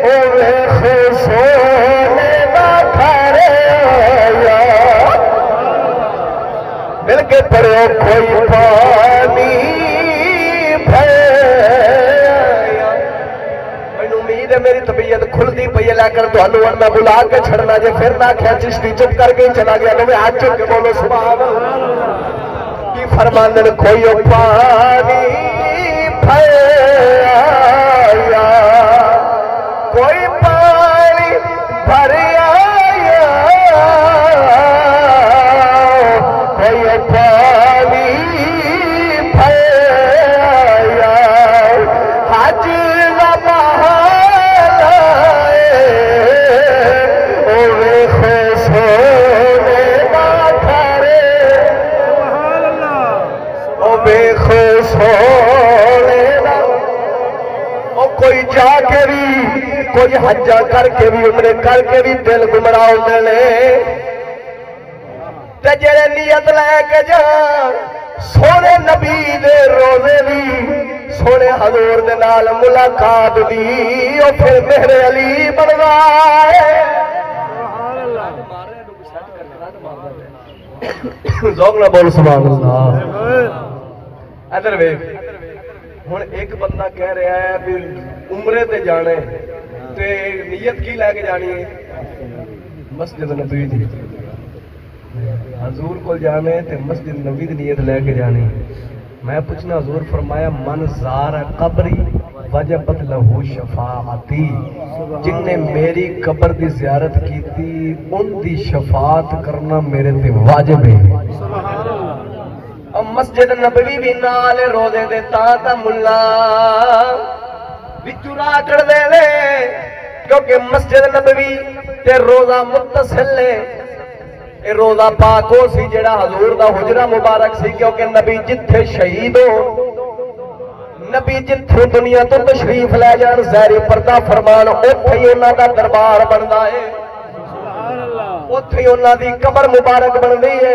اوے سونے دا گھر آیا مل کے پڑھو کوئی پانی میری طبیعت کھلتی پئی ہے لیکن تمہیں میں بلا کے چھڑنا جے پھر نہ کیا چشتی چپ کر کے چلا گیا تو میں ہاتھ چک کے بولو سبحان اللہ کی فرماندے نے کوئی پانی بھر آیا کوئی پانی بھر آیا کوئی پانی بھر آیا حج کوئی جا کے بھی کوئی حجہ کر کے بھی عمرے کر کے بھی دل گمراہ ہوندے نے تے جڑے نیت لے کے جان سونے نبی دے روزے دی سونے حضور دے نال ملاقات دی او پھر مہر علی بندا ہے سبحان اللہ ذوق نہ بول سبحان اللہ ادھر ویکھ ہن ایک بندہ کہہ رہا ہے بھی عمرے تے جانے تے نیت کی لے کے جانی ہے مسجد نبوی دی حضور کو جانے تے مسجد نبوی دی نیت لے کے جانی میں پوچھنا حضور فرمایا من زار قبری وجبت لہو شفاعتی جن نے میری قبر دی زیارت کی تھی ان دی شفاعت کرنا میرے تے واجب ہے سبحان اللہ مسجد نبوی بھی نال روزے دے تا ملا وچوں راہ کر دے لے کیونکہ مسجد نبوی تے روزہ متصل ہے اے روزہ پاک ہو سی جڑا حضور دا حجرہ مبارک سی کیونکہ نبی جتھے شہید ہو نبی جتھے دنیا تو تشریف لے جان زہری پردہ فرمان اوتھے ہی انہاں دا دربار بندا ہے اوتھے ہی انہاں دی قبر مبارک بندی ہے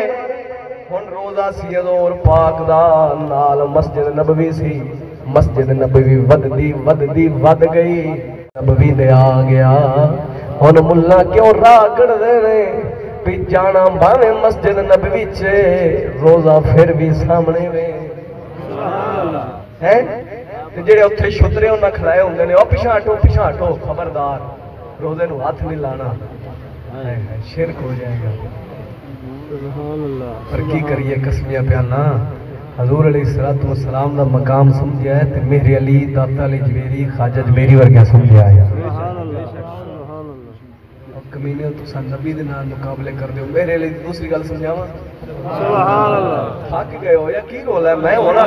ہن روزہ سی حضور پاک دا نال مسجد نبوی سی مسجد نبوی ود گئی نبوی دے آ گیا ہن ملا کیوں راہ کڑ دے نے بھی جانا باویں مسجد نبوی چے روزہ پھر بھی سامنے وے ہیں جڑے اوتھے شترے انہاں کھڑائے ہوندے نے او پیچھے ہٹو خبردار روزے نو ہاتھ نہیں لانا شرک ہو جائے گا پر کی کریے قسمیاں پیانا حضور علیہ السلام دا مقام سمجھا ہے تے میرے علی داتا علی جویری خواجہ جبیری ورگا سمجھا ہے کمینے تساں نبی دے نال مقابلے کر دیو میرے علی دوسری گل سمجھاواں سبحان اللہ تھک گئے ہو یا کی گل ہے میں ہونا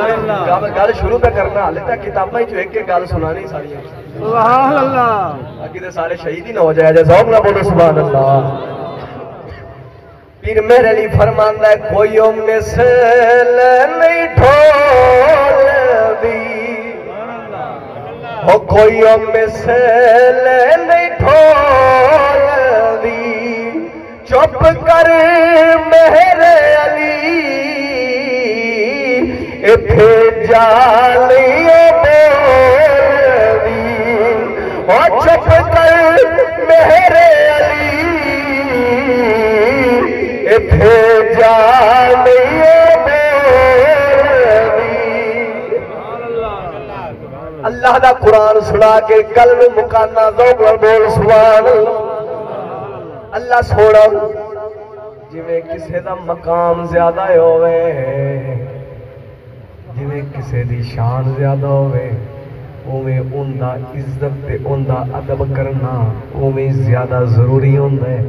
گل شروع پہ کرنا حالے تک کتاباں وچ ایک ایک گل سنانی ساری سبحان اللہ اگے تے سارے شہید ہی نہ ہو جائے جے ذوق نہ بولو سبحان اللہ پیر میرے علی فرماندا ہے کوئی مثل نہیں ڈھول دی ہو کوئی مثل نہیں ڈھول دی چپ کر میرے علی ایتھے جالیے بول دی او چپ کر میرے علی ایتھے جالیے اللہ دا قرآن سنا کے قلب مکانا ذوق نال بول سبحان اللہ سونا جویں کسے دا مقام زیادہ ہوئے جویں کسے دی شان زیادہ ہوئے اویں ان دا عزت تے ان دا ادب کرنا اویں زیادہ ضروری ہوندا ہے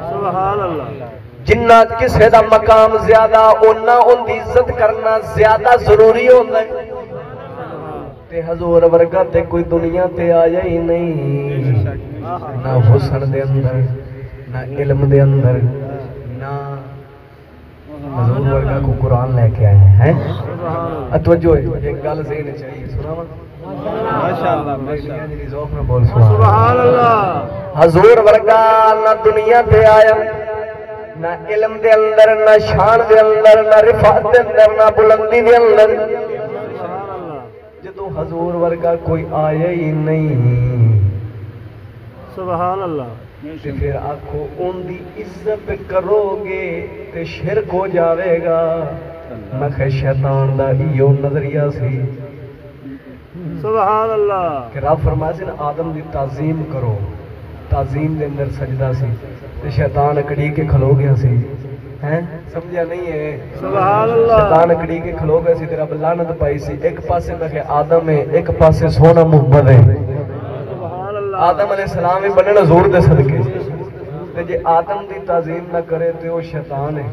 سبحان اللہ جنہ کسے دا مقام زیادہ اونا ان دی عزت کرنا زیادہ ضروری ہوندا ہے تے حضور ورگا تے کوئی دنیا تے آیا ہی نہیں نہ حسن دے اندر نہ علم دے اندر نہ حضور ورگا کو قرآن لے کے آئے ہیں اتوجہ ایک گل ذہن چاہیے سناواں ماشاءاللہ سبحان اللہ حضور ورگا نہ دنیا تے آیا نہ علم دے اندر نہ شان دے اندر نہ رفعت دے اندر نہ بلندی دے اندر جدو حضور ورگا کوئی آیا ہی نہیں سبحان اللہ تے پھر آکھو ان دی عزت کرو گے تے شرک ہو جاوے گا میں شیطان دا ایو نظریہ سی سبحان اللہ کہ رب فرمایا سی آدم دی تعظیم کرو تعظیم دے اندر سجدہ سی تے شیطان اکڑی کے کھلو گیا سی ہیں سمجھا نہیں ہے سبحان اللہ شیطان اکڑی کے کھلو گیا سی تیرا لعنت پائی سی ایک پاسے میں کہ آدم ہے ایک پاسے سونا محمد ہے آدم علیہ السلام ہی بننے حضور دے صدقے تے جے آدم دی تعظیم نہ کرے تے وہ شیطان ہے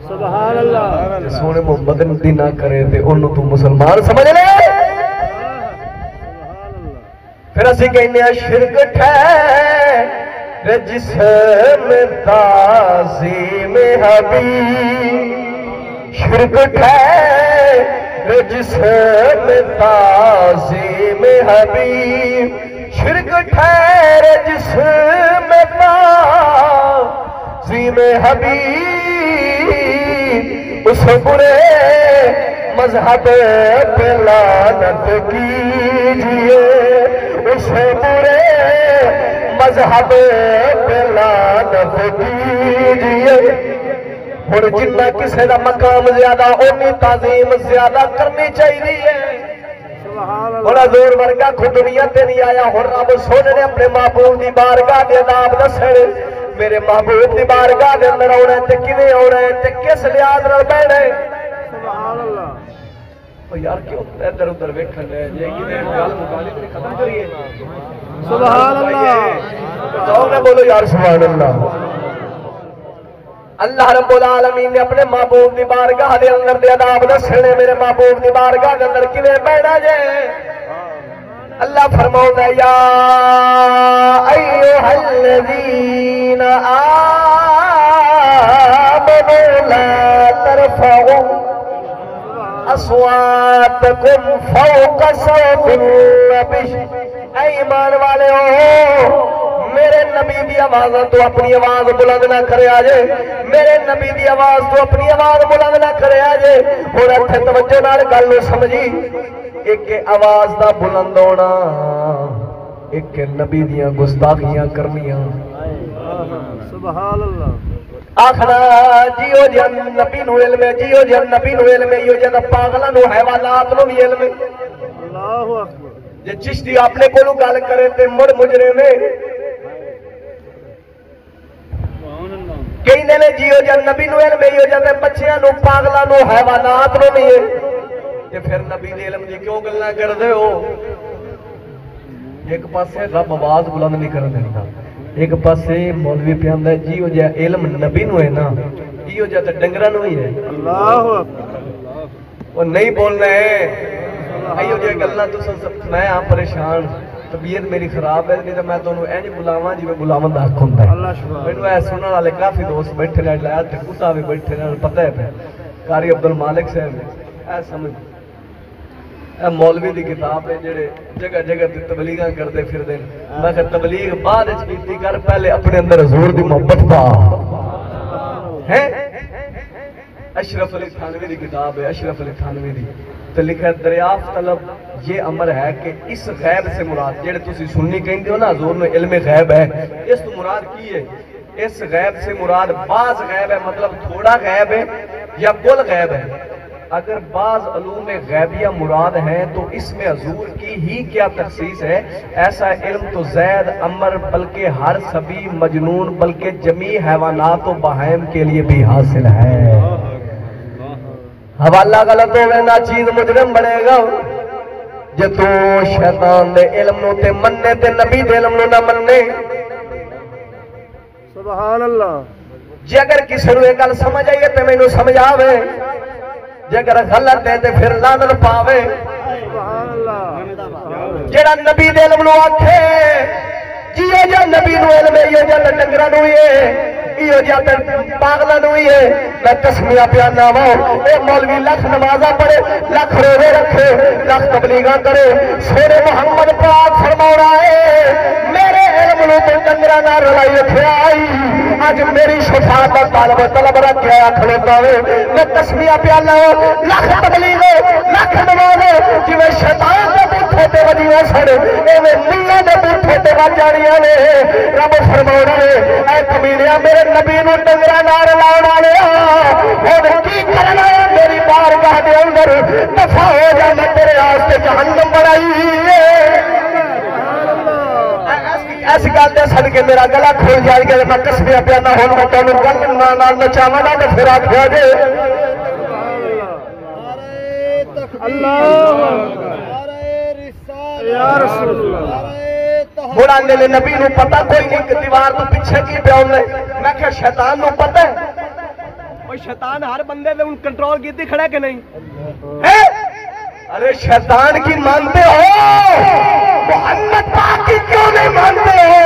سبحان اللہ تے سونے محمد دی نہ کرے تے انہوں تو مسلمان سمجھ لے پھر اسی کہنے ہیں شرک ٹھہر جسم تعظیم حبیب شرک ٹھہر جسم تعظیم حبیب شرک ٹھہر جسم تعظیم حبیب اس برے مذہب پہ لعنت کیجئے اس برے مذہب پہ لعنت کیجئے اور جنہ کسی دا مقام زیادہ اونی تعظیم زیادہ کرنی چاہیے اور حضور ورگا خود دنیا تے نہیں آیا اور رب سونے نے اپنے محبوب دی بارگاہ دے عذاب دسے میرے محبوب دی بارگاہ دے اندر آنا ہے تے کیویں آنا ہے تے کس لحاظ نال بیٹھنا ہے سبحان اللہ او یار کیوں ادھر ادھر ویکھن ہے جے کیویں گل مکانی تے ختم کریے سبحان اللہ تو نے بولو یار سبحان اللہ اللہ رب العالمین نے اپنے محبوب دی بارگاہ دے اندر دے عذاب دسنے میرے محبوب دی بارگاہ دے اندر کیویں بیٹھنا جے اللہ فرماؤندا یا ایھا الذین آمنوا لا ترفعوا اصواتکم فوق صوت النبی. اے ایمان والے ہو، میرے نبی دی آواز تو اپنی آواز بلند نہ کرے آجے. میرے نبی دی آواز تو اپنی آواز بلند نہ کرے آجے. اور اتھے توجہ نال گل نو سمجھی. ایک آواز دا بلند ہونا، ایک نبی دیاں گستاخیاں کرنیاں. سبحان اللہ. آخنا جیو جن نبی نو علم ہے، جیو جن نبی نو علم ہے، جن پاگلہ نو حیوانات نو بھی علم ہے. اللہ اکبر. جے چشتی اپنے کولو گل کرے تے مڑ مجرے میں کہیں نے جیو جن نبی نو علم ہے، جن بچیاں نو پاگلہ نو حیوانات نو بھی ہے. یہ پھر نبی دے علم دی کیوں گلنا کر دے ہو؟ ایک پاسے رب آواز بلند نہیں کر دیتا، ایک پاسے مولوی پہ آندہ ہے جیو جا علم نبی نو ہے نا، جیو جا تے ڈنگرہ نو ہی ہے. اللہ اکبر. وہ نہیں بولنا ہے. ایو جا گلنا تو سب میں ہاں پریشان، طبیعت میری خراب ہے، نہیں تو میں تو انہوں اینج بلاواں جی میں بلاواں دا حق ہوندہ ہے. اللہ شکر. میں نے سننے والے کافی دوست بیٹھے رہے لائے تھے، کتا بھی بیٹھے رہے پتہ ہے پہ قاری عبدالمالک صاحب اے سمجھ اے مولوی دی کتاب ہے جڑے جگہ جگہ تے تبلیغاں کردے پھر دے. میں کہ تبلیغ بعد وچ کیتی کر، پہلے اپنے اندر حضور دی محبت پا. ہیں اشرف علی تھانوی دی کتاب ہے، اشرف علی تھانوی دی تو لکھا ہے دریافت طلب یہ امر ہے کہ اس غیب سے مراد جڑے تسی سننی کہیں دیو نا حضور میں علم غیب ہے، اس تو مراد کی ہے؟ اس غیب سے مراد بعض غیب ہے، مطلب تھوڑا غیب ہے یا کل غیب ہے. اگر بعض علوم غیبیہ مراد ہیں تو اس میں حضور کی ہی کیا تخصیص ہے؟ ایسا علم تو زید عمر بلکہ ہر سبی مجنون بلکہ جمیع حیوانات و بہائم کے لیے بھی حاصل ہے. حوالہ غلط ہوئے نا چیز مجرم بنے گا. جے تو شیطان دے علم نو تے مننے تے نبی دے علم نو نہ مننے. سبحان اللہ. جے اگر کسی نو ایک گل سمجھ آئیے تے میں نو سمجھ آوے، جے اگر غلط ہے تے پھر لعنت پاوے. سبحان اللہ. جڑا نبی دے علم نو آکھے جیو جا نبی نو علم ہے، یہ جا ڈنگرا نو ہی ہے، یہ جا پاگلا نو ہی ہے. میں تسمیہ پیانا ہوں، اے مولوی لکھ نمازہ پڑھے، لکھ روزے رکھے، لکھ تبلیغاں کرے، سورے محمد پاک فرماؤ ہے میرے علم نو تے ڈنگرا نہ رلائی رکھے آئی. آج میری شفاعت کا طلب رکھے آکھنے پاوے. میں تسمیہ پیانا ہوں، لکھ تبلیغ لکھ نمازے جویں شیطان دے بوٹھے تے وجیاں سن ایویں نیاں دے بوٹھے تے وجاریاں نے. رب فرماؤنا ہے اے کمینیا میرے نبی نو ڈنگرا نہ رلاؤ والے ہن کی کرنا ہے؟ میری بارگاہ دے اندر دفع ہو جا، میں تیرے واسطے جہنم بنائی ہے. ایسی گل دے صدقے میرا گلا کھل جائے گا. میں تسبیح پیانا ہوں، میں تانوں گل نال نچاواں تے پھر آکھیا جے اللہ یا رسول اللہ. مڑانے نے نبی نو پتہ کوئی نہیں کہ دیوار تو پیچھے کی پہ ہونے. میں کہ شیطان نو پتہ ہے. وہ شیطان ہر بندے نے ان کنٹرول کیتی کھڑا کہ نہیں؟ ارے شیطان کی مانتے ہو، محمد پاک کی کیوں نہیں مانتے ہو؟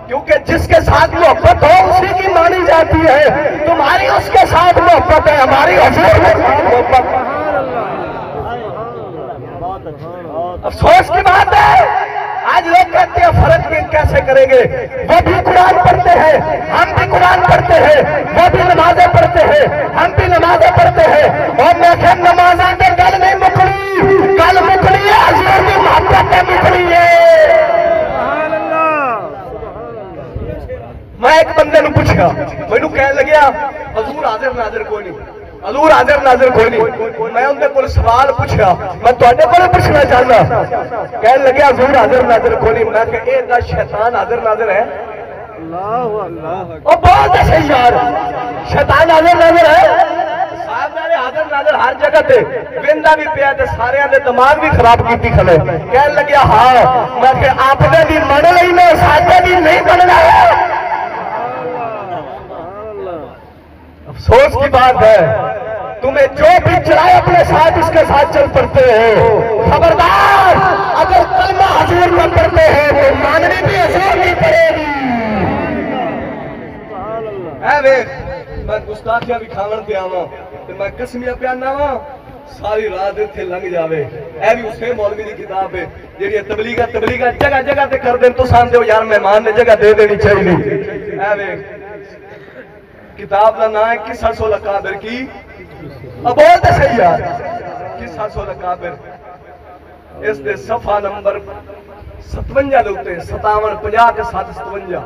کیونکہ جس کے ساتھ محبت ہو اسی کی مانی جاتی ہے. تمہاری اس کے ساتھ محبت ہے، ہماری حضور کے ساتھ محبت ہے. افسوس کی بات ہے آج لوگ کہتے ہیں فرق کیسے کریں گے؟ وہ بھی قرآن پڑھتے ہیں، ہم بھی قرآن پڑھتے ہیں، وہ بھی نمازیں پڑھتے ہیں، ہم بھی نمازیں پڑھتے ہیں. اور میں کہ نمازیں تو گل نہیں مکڑی، گل مکڑی ہے حضور کی محبت میں مکڑی ہے. میں ایک بندے نو پوچھا، میں نو کہنے لگیا حضور حاضر ناظر کوئی نہیں، حضور حاضر ناظر کوئی نہیں. میں ان کو سوال پوچھا، میں تواڈے کول پوچھنا چاہنا. کہنے لگے حضور حاضر ناظر کوئی نہیں. میں کہ اے دا شیطان حاضر ناظر ہے. اللہ اللہ. او بہت ہے یار، شیطان حاضر ناظر ہے. صاحب نے حاضر ناظر ہر جگہ تے ویندا بھی پیا تے سارے دے دماغ بھی خراب کیتی کھلے. کہنے لگیا ہاں. میں کہ آپ نے بھی من لئی نے ساڈے بھی نہیں بننا ہے. افسوس کی بات ہے تمہیں جو بھی چلائے اپنے ساتھ اس کے ساتھ چل پڑتے ہو. خبردار اگر کلمہ حضور میں پڑھتے ہیں تو ماننی بھی حضور نہیں پڑے گی. اے ویکھ میں گستاخیاں بھی کھاون تے آواں تے میں قسمیاں پیانا وا ساری رات اتنے لنگ جاوے اے بھی اسے مولوی دی کتاب ہے جیڑی تبلیغاں جگہ جگہ تے کر دین تو سامنے ہو یار مہمان نے جگہ دے دینی چاہیے اے ویکھ کتاب دا نام ہے قصص الاکابر کی اب بولتے صحیح یار قصص الاکابر اس دے صفحہ نمبر 57 دے اوتے 57 50 تے 57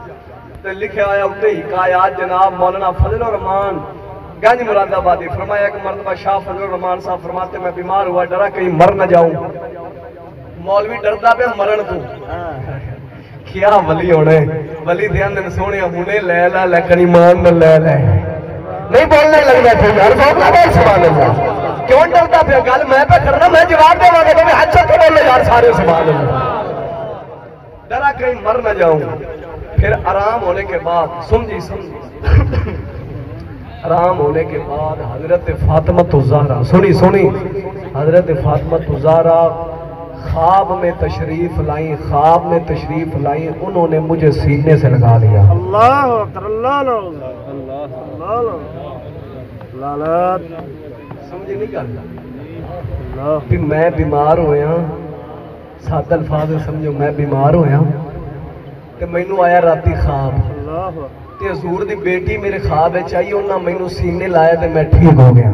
تے لکھیا آیا اوتے حکایات جناب مولانا فضل الرحمان گنج مراد آبادی فرمایا کہ مرتبہ شاہ فضل الرحمان صاحب فرماتے میں بیمار ہوا ڈرا کہیں مر نہ جاؤں مولوی ڈردا پہ مرن تو کیا ولی ہونے ولی دھیان دن سونے ہونے لے لا لیکن ایمان نہ لے لے نہیں بولنے لگنا تھے یار بولنا بول سبحان اللہ کیوں ڈرتا پہ گل میں پہ کرنا میں جواب دے واگا تو میں حج سے بولنے یار سارے سبحان اللہ ڈرا کہیں مر نہ جاؤں پھر آرام ہونے کے بعد سمجھی آرام ہونے کے بعد حضرت فاطمہ الزہرا سنی حضرت فاطمہ الزہرا خواب میں تشریف لائیں انہوں نے مجھے سینے سے لگا لیا اللہ اکبر اللہ لالات سمجھے نہیں کرتا کہ میں بیمار ہویا سات الفاظ سمجھو میں بیمار ہویا کہ مینوں آیا راتی خواب تے حضور دی بیٹی میرے خواب ہے چاہیے انہاں مینوں سینے لایا تے میں ٹھیک ہو گیا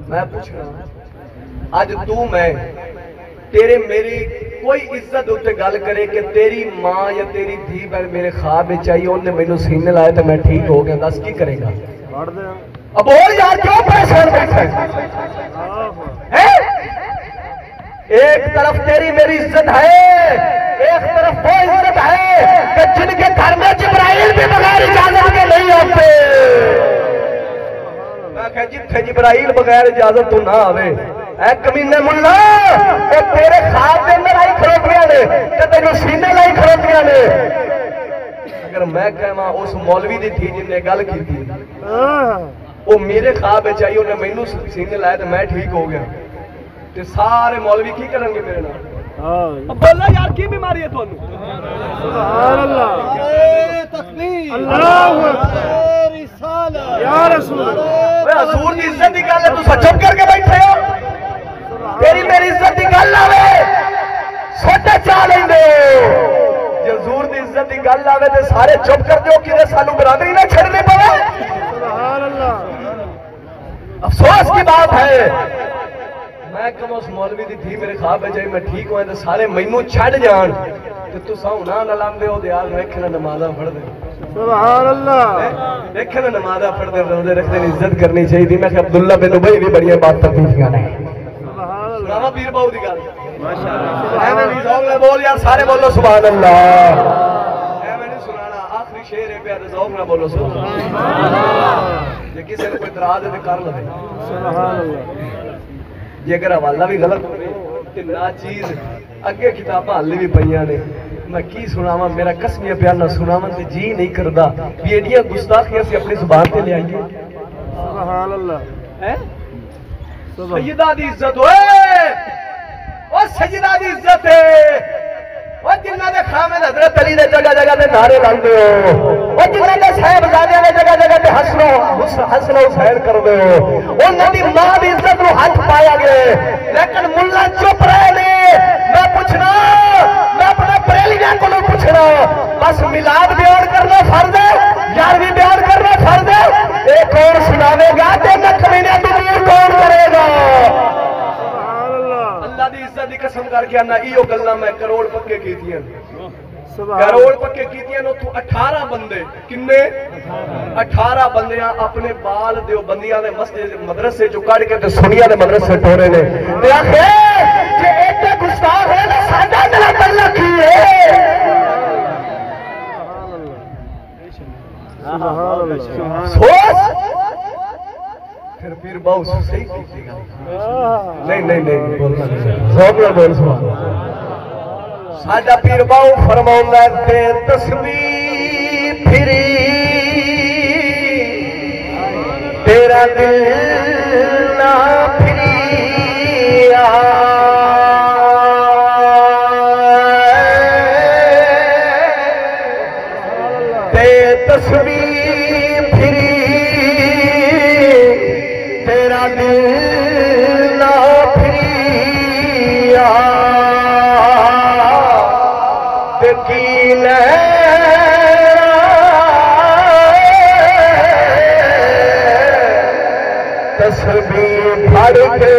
میں پوچھ رہا آج تو میں تیرے میری کوئی عزت ہوتے گل کرے کہ تیری ماں یا تیری دھی میرے خواب ہے چاہیے انہیں مینوں سینے لایا تے میں ٹھیک ہو گیا دس کی کرے گا اب اور یار کیوں پریشان بیٹھا ہے ایک طرف تیری میری عزت ہے ایک طرف وہ عزت ہے کہ جن کے گھر میں جبرائیل بھی بغیر اجازت کے نہیں ہوتے میں کہا جتھے جبرائیل بغیر اجازت تو نہ آوے اے کمینے ملا اے تیرے خواب دے اندر آئی کھڑوتیاں نے کہ تینوں سینے لائی کھڑوتیاں نے اگر میں کہواں اس مولوی دی تھی جن نے گل کی تھی وہ میرے خواب ہے چاہیے انہیں مینوں سینے لائے تو میں ٹھیک ہو گیا تے سارے مولوی کی کریں گے میرے نام اب بولا یار کی بیماری ہے تو سبحان اللہ تکبیر اللہ اکبر رسالہ یا رسول اللہ حضور دی عزت دی گل ہے تو چپ کر کے بیٹھے ہو تیری میری عزت دی گل آوے سوٹا چاہ لیندے جو حضور دی عزت دی گل آوے تے سارے چپ کر دیو کہ سانو برادری نہ چھڑنے پڑے سبحان اللہ افسوس کی بات ہے میں کم اس مولوی دی تھی میرے خواب ہے جائے میں ٹھیک ہوئے تو سارے مینوں چھڑ جان تو تو ساؤنا نہ لاندے ہو دیار ویکھنا نمازاں پڑھ دے سبحان اللہ ویکھنا نمازاں پڑھ دے روزے رکھ دے عزت کرنی چاہیے تھی میں کہ عبداللہ بن ابی بھی بڑی بات تکلیفیاں نہیں سبحان اللہ سناوا پیر باؤ دی گل ماشاءاللہ اے میں نہیں ذوق نہ بول یار سارے بولو سبحان اللہ اے میں نہیں سنانا آخری شعر ہے پہ ذوق نہ بولو سبحان اللہ یہ کسی نے کوئی اعتراض ہے تے کر لے سبحان اللہ یہ اگر حوالہ بھی غلط ہوئے کہ نا چیز اگے کتاباں حالے بھی پئیاں نے میں کی سناواں میرا قسمیہ پیار نہ سناواں تے جی نہیں کردا بھی ایڈیاں گستاخیاں سے اپنی زبان تے لے آئیے سبحان اللہ سیدہ دی عزت ہوئے او سیدہ دی عزت ہے او جنہ دے خامد حضرت علی دے جگہ جگہ تے نعرے لاندے ہو او جنہ دے صاحبزادیاں دے جگہ جگہ تے حسن و حسین کردے ہو انہاں دی ماں دی عزت نو ہاتھ پایا گئے لیکن ملا چپ رہے نے میں پوچھنا میں اپنے بریلیاں کو پوچھنا بس میلاد بیان کرنا فرض ہے یارویں بیان کرنا فرض ہے ایک اور سناوے گا تے نہ کمینے تو دور کون کرے گا اللہ دی عزت دی قسم کر کے انا ایو گلاں میں کروڑ پکے کیتیاں کروڑ پکے کیتیاں نو تو 18 بندے کنے 18 بندیاں اپنے بال دیو بندیاں دے مسجد مدرسے چوں کڈ کے تے سنیاں دے مدرسے ٹورے نے تے آکھے کہ ایتھے گستاخ ہے نا ساڈا میرا تعلق کی ہے سبحان اللہ سوچ پھر پیر باؤ صحیح کیتی گل نہیں بولنا نہیں ذوق نال بول سبحان اللہ ساڈا پیر باؤ فرماوندا تے تسبیح پھری تیرا دل نہ پھریا تے تسبیح میرا دل نہ پھریا یقین تسبیح پڑھ کے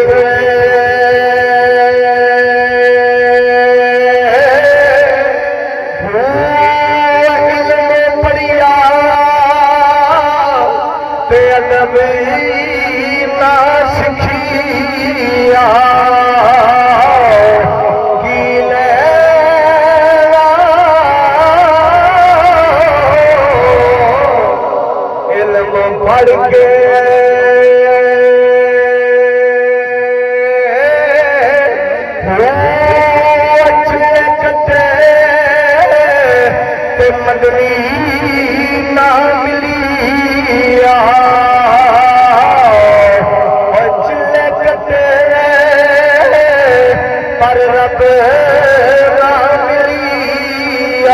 علم پڑھیا تے ادب نہ سکھیا پڑھ کے کٹے تے مدنی نہ ملیا چلے کٹے پر رب نہ ملیا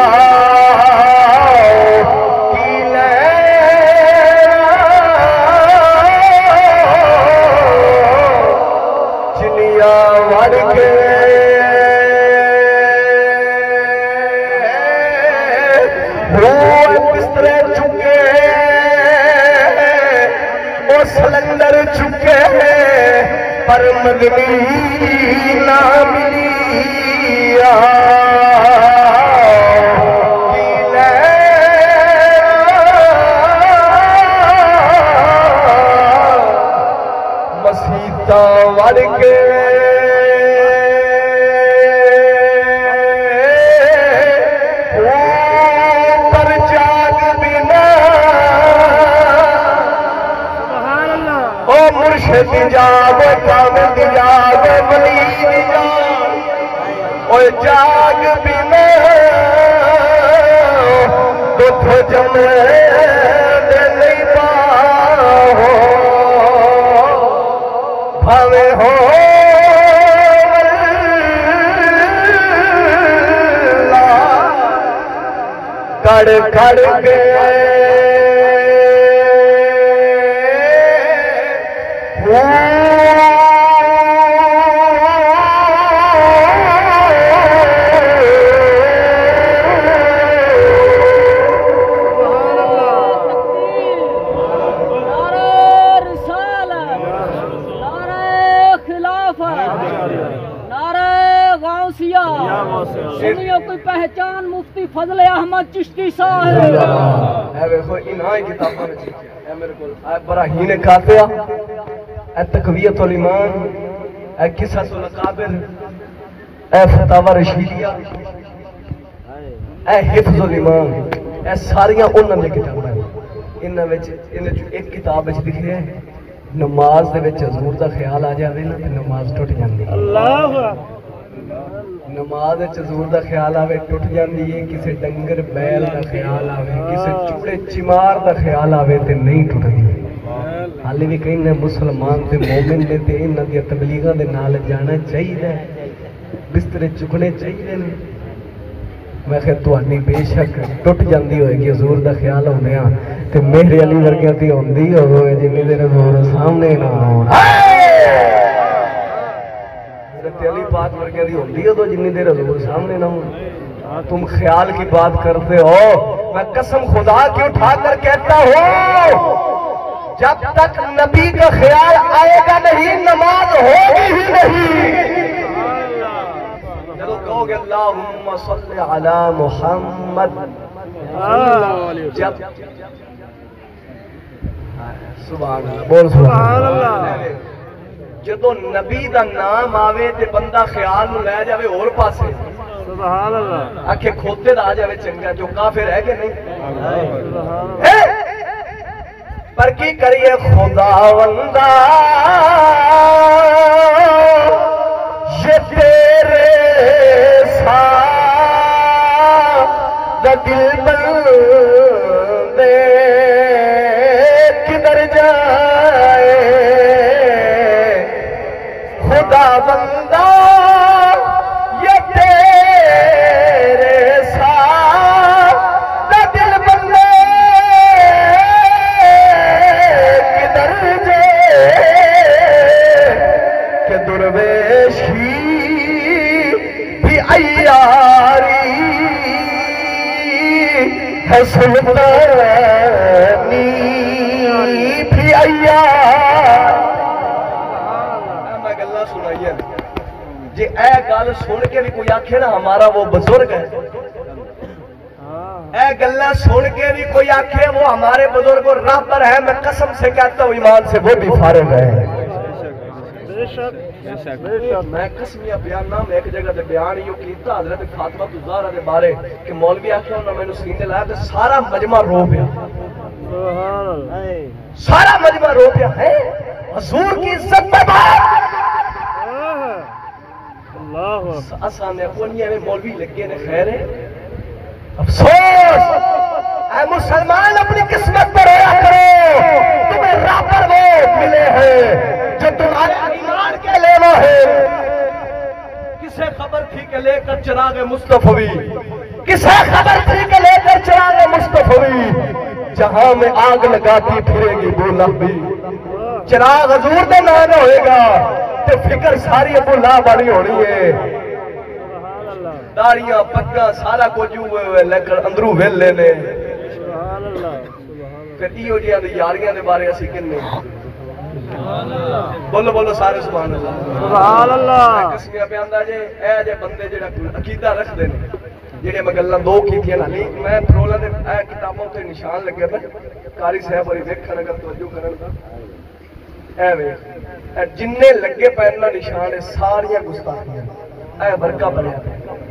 سلندر چکے پر مدنی نہ ملیا مسیطہ وڑ کے مرشد جاگ کامل جاگ ولی جاگ اور جاگ بنا دکھ جمع دے نہیں پاؤ بھاوے ہو کڑ کڑ گئے کوئی پہچان مفتی فضل احمد چشتی صاحب اے ویکھو انہاں کتاباں وچ اے میرے کول اے براہین قاطعہ اے تقویۃ الایمان اے قصص الاکابر اے فتاوی رشیدیہ اے حفظ الایمان اے ساریاں انہاں دی کتاباں انہاں وچ ایک کتاب وچ لکھیا ہے نماز دے وچ حضور دا خیال آ جاوے نا تے نماز ٹوٹ جاندی ہے اللہ نماز حضور دا خیال آوے ٹوٹ جاندی ہے کسے ڈنگر بیل دا خیال آوے کسے چوڑے چمار دا خیال آوے تے نہیں ٹوٹدی حالی بھی کہیں نے مسلمان تے مومن نے تے انہاں دی تبلیغاں دے نال جانا چاہیے بسترے چکنے چاہیے نے میں کہ تہاڈی بے شک ٹوٹ جاندی ہوئے گی حضور دا خیال ہوندیاں تے میرے علی ورگیاں تے ہوندی ہوے جنی دیر حضور سامنے نہ ہون علی پاک ورگے دی ہوندی ہے تو جنی دیر حضور سامنے نہ ہوں تم خیال کی بات کرتے ہو میں قسم خدا کی اٹھا کر کہتا ہوں جب تک نبی کا خیال آئے گا نہیں نماز ہوگی ہی نہیں جب کہو گے اللہم صلی علی محمد جب سبحان اللہ بول سبحان اللہ جدو نبی دا نام آوے تے بندہ خیال نو لے جاوے اور پاسے سبحان اللہ آکھے کھوتے دا آ جاوے چنگا جو کافر ہے کہ نہیں پر کی کریے خداوندا یہ تیرے ساتھ دل بندے کدھر جائے خدا بندہ یہ تیرے ساتھ دل بندے کدھر جائے ہے سلطانی بھی آیا میں گلہ سنائیے جی اے گل سن کے بھی کوئی آکھے نا ہمارا وہ بزرگ ہے اے گلہ سن کے بھی کوئی آکھے وہ ہمارے بزرگ اور رہبر ہے میں قسم سے کہتا ہوں ایمان سے وہ بھی فارغ ہے میں قسمیہ بیان نام ایک جگہ دے بیان یوں کیتا حضرت فاطمہ الزہرا دے بارے کہ مولوی آکھے انہوں نے میں سینے لایا تو سارا مجمع رو پیا سارا مجمع رو پیا ہے حضور کی عزت میں بات آسان ہے کونیہ میں مولوی لگے نے خیر ہے افسوس اے مسلمان اپنی قسمت پر رویا کرو تمہیں رابر وہ ملے ہیں جو تمہارے ایمان کے لیوا ہے کسے خبر تھی کہ لے کر چراغ مصطفی کسے خبر تھی کہ لے کر چراغ مصطفی جہاں میں آگ لگاتی پھرے گی وہ لمبی چراغ حضور دے نام ہوئے گا تے فکر ساری ابو اللہ والی ہونی ہے داڑیاں پگاں سارا کچھ ہوئے ہوئے لیکن اندروں ویل لینے پھر ایو جیاں دی یاریاں دے بارے اسی کنے بولو بولو سارے سبحان اللہ سبحان اللہ قسمیہ پیاندا جے اے جے بندے جڑا عقیدہ رکھ دے نے جڑے میں گلاں دو کیتیاں نہ میں پرولا دے اے کتابوں تے نشان لگے پے قاری صاحب اور دیکھن اگر توجہ کرن دا اے وے جننے لگے پے نا نشان ہے ساریاں گستاخیاں اے برکا بنیا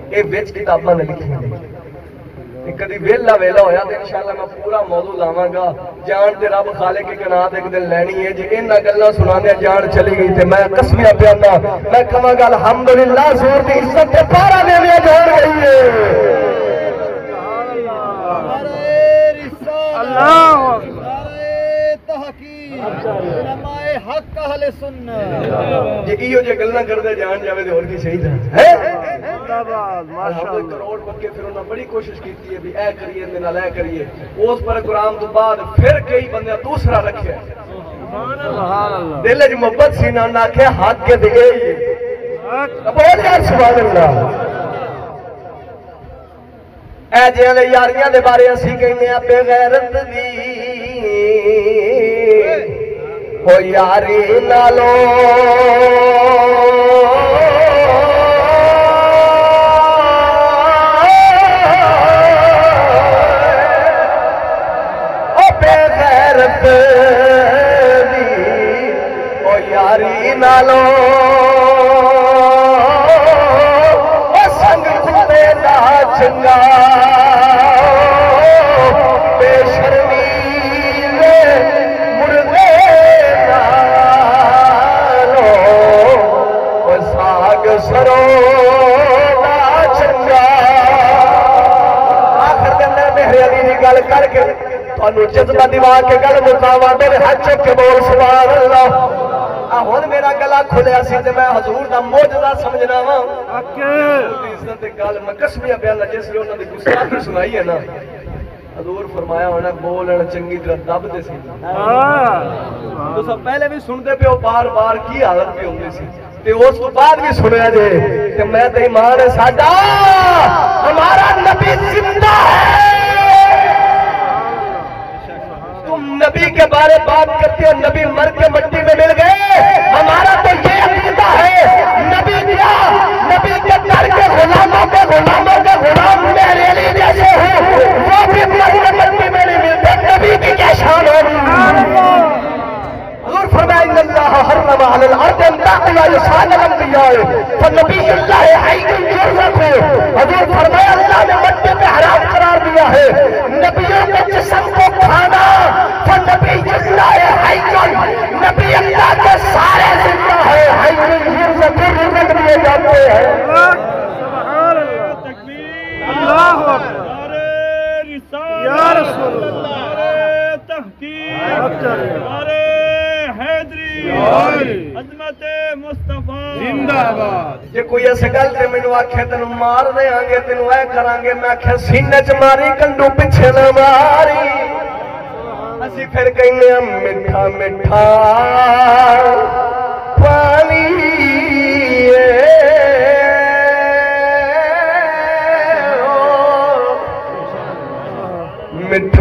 اے وچ کتاباں نے لکھی ہیں کدی ویلا ویلا ہویا تے انشاءاللہ میں پورا موضوع لاواں گا جان تے رب خالق کی قناعت ایک دن لینی ہے جے انہاں گلاں سنانے جان چلی گئی تے میں قسمیاں پیانا میں کہاں گا الحمدللہ زور دی عزت تے پارا ویلیا جان گئی ہے اللہ حق اہل سنت جے ایو جے گلاں کردے جان جاوے تے اور کی صحیح ہے زندہ باد ماشاءاللہ کروڑ پکے پھر انہوں نے بڑی کوشش کی ہے بھی اے کریے دے نال اے کریے اس پروگرام تو بعد پھر کئی بندے دوسرا رکھے سبحان اللہ دل وچ محبت سی نہ انہاں آکھیا حق کے دے بہت یار سبحان اللہ اے جیاں دے یاریاں دے بارے اسی کہنے آ بے غیرت دی او یاری نالو او یاری نالو او سنگ کتے دا چنگا بے شرمی لے مردے نالو او ساگ سرو دا چنگا آخر دن میرے علی دی گل کر کے تھانو جذبہ دیوا کے گل مکاواں میرے ہاتھ چک کے بول سبحان اللہ ہن میرا گلا کھلیا سی تے میں حضور دا معجزہ سمجھنا وا عزت گل میں قسمیہ بیان جس نے انہاں دی گستاخی سنائی ہے نا حضور فرمایا ہونا بولن چنگی طرح دب دے سی تو سب پہلے بھی سنتے پے بار بار کی حالت بھی ہوندی سی تے اس تو بعد بھی سنیا جے کہ میں تے ایمان ہے ساڈا ہمارا نبی زندہ ہے نبی کے بارے بات کرتے ہیں نبی مر کے مٹی میں مل گئے ہمارا تو یہ عقیدہ ہے نبی کیا نبی کے در کے غلاموں کے غلام میرے علی جیسے ہوں وہ بھی مر کے مٹی میں نہیں ملتے نبی کی کیا شان ہوگی حضور فرمائے ان اللہ حرم علی الارض ان تاقیہ یسان الانبیاء فنبی اللہ حی یرزق حضور فرمائے اللہ نے مٹی پہ حرام قرار دیا ہے نبیوں کے جسم کو کھانا فنبی اللہ حی نبی اللہ کے سارے زندہ ہے حی یرزق رزق دیے جاتے ہیں سبحان اللہ تکبیر اللہ اکبر یا رسول اللہ تحقیق حیدری عظمت مصطفیٰ زندہ باد جے کوئی اس گل تے مینوں آکھے تینوں مار دیاں گے تینوں اے کران گے میں آکھیا سینے چ ماری کنڈو پیچھے نہ ماری اسی پھر کہنے ہم میٹھا میٹھا پانی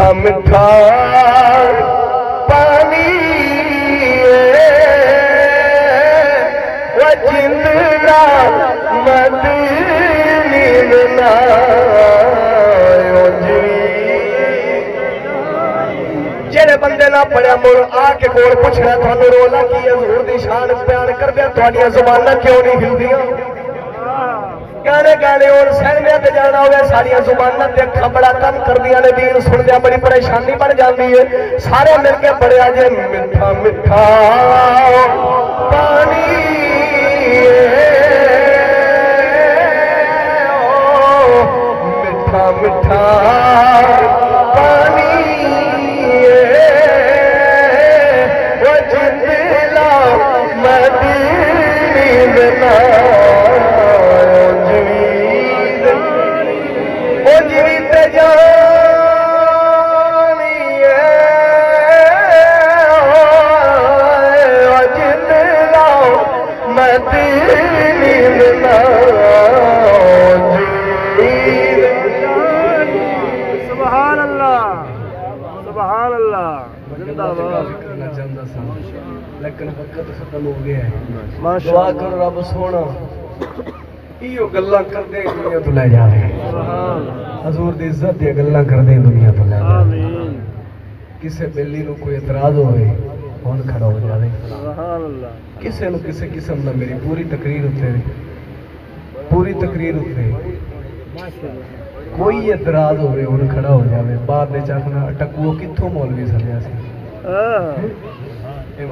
میٹھا میٹھا پانی وہ جندنا مدینی بنا جڑے بندے نہ پڑھیا مڑ آ کے کول پوچھنا تھانوں رولا کی حضور دی شان بیان کر دیا تھوڑیاں زباناں کیوں نہیں ہلدیاں گانے گانے اور سہنے تے جانا ہوئے ساریاں زباناں تے اکھاں بڑا کم کر دیا نے دین سندیا بڑی پریشانی بڑھ جاندی ہے سارے مل کے پڑھیا جے میٹھا میٹھا پانی میٹھا میٹھا پانی وہ جندلا مدینی بنا سبحان اللہ سبحان اللہ زندہ باد کرنا چاہتا سا لیکن وقت ختم ہو گیا ہے ماشاء دعا کرو رب سونا ایو گلاں کردے دنیا تو لے جاوے حضور دی عزت دی گلاں کردے دنیا تو لے جاوے آمین کسے بیلی نو کوئی اعتراض ہوئے کون کھڑا ہو جاوے سبحان اللہ کسے نو کسے قسم نہ میری پوری تقریر ہوتے کوئی اعتراض ہوئے ان کھڑا ہو جاوے بعد دے چاہنا ٹکوو کتھوں مولوی سمجھا سی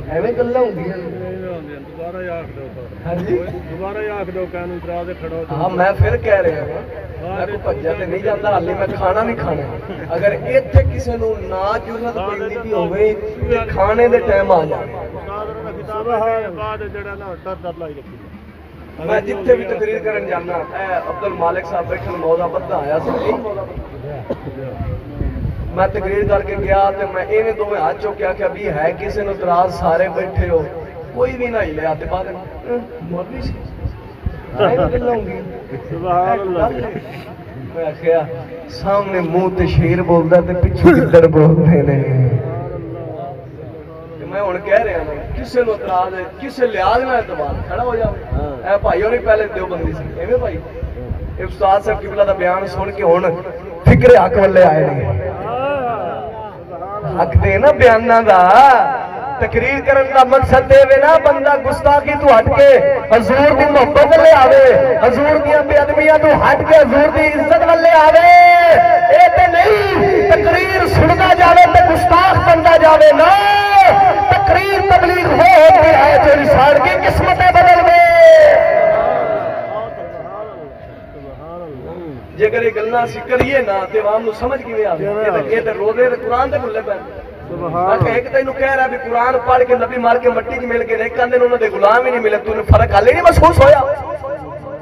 ایویں گلاں ہوندیاں دوبارہ یاد دو ہاں جی دوبارہ یاد دو کہنوں اعتراض کھڑو ہاں میں پھر کہہ رہا ہوں میں کو بھجا تے نہیں جاتا حالے میں کھانا نہیں کھانا اگر ایتھے کسے نو نا ضرورت پیندی بھی ہوے کھانے دے ٹائم آ جائے بعد جڑا نا ڈر لائی رکھی میں جتھے بھی تقریر کرن جانا اے عبد المالک صاحب بیٹھن موضوع بدھا آیا سی میں تقریر کر کے گیا تے میں ایویں دوویں ہاتھ چوکیا کہ ابھی ہے کسے نو اعتراض سارے بیٹھے ہو کوئی بھی نہ ہلے تے بعد مولوی سی سبحان اللہ میں آخیا سامنے منہ تے شیر بولدا تے پیچھے گدڑ بولدے نے میں ہن کہہ رہا ہوں کسے نو اعتراض ہے کسے لحاظ نہ اعتبار کھڑا ہو جاوے اے بھائیو نہیں پہلے دیوبندی سی ایویں بھائی استاد صاحب قبلہ دا بیان سن کے ہن فکر حق والے آئے نے حق دے نا بیاناں دا تقریر کرن دا مقصد دے وے نا بندہ گستاخی تو ہٹ کے حضور دی محبت لے آوے حضور دی بے ادبیاں تو ہٹ کے حضور دی عزت لے آوے اے تے نہیں تقریر سندا جاوے تے گستاخ بندا جاوے نا تقریر تبلیغ ہو کے ہے جو انسان کی قسمتیں بدل دے جے کرے گلاں سی کریے نا تے عوام نو سمجھ کیویں آوے اے تے روزے تے قرآن تے بھلے پے سبحان ایک تینوں کہہ رہا بھی قرآن پڑھ کے نبی مار کے مٹی چ مل کے ایک کاندے انہاں دے غلام ہی نہیں ملے تو فرق حالے نہیں محسوس ہویا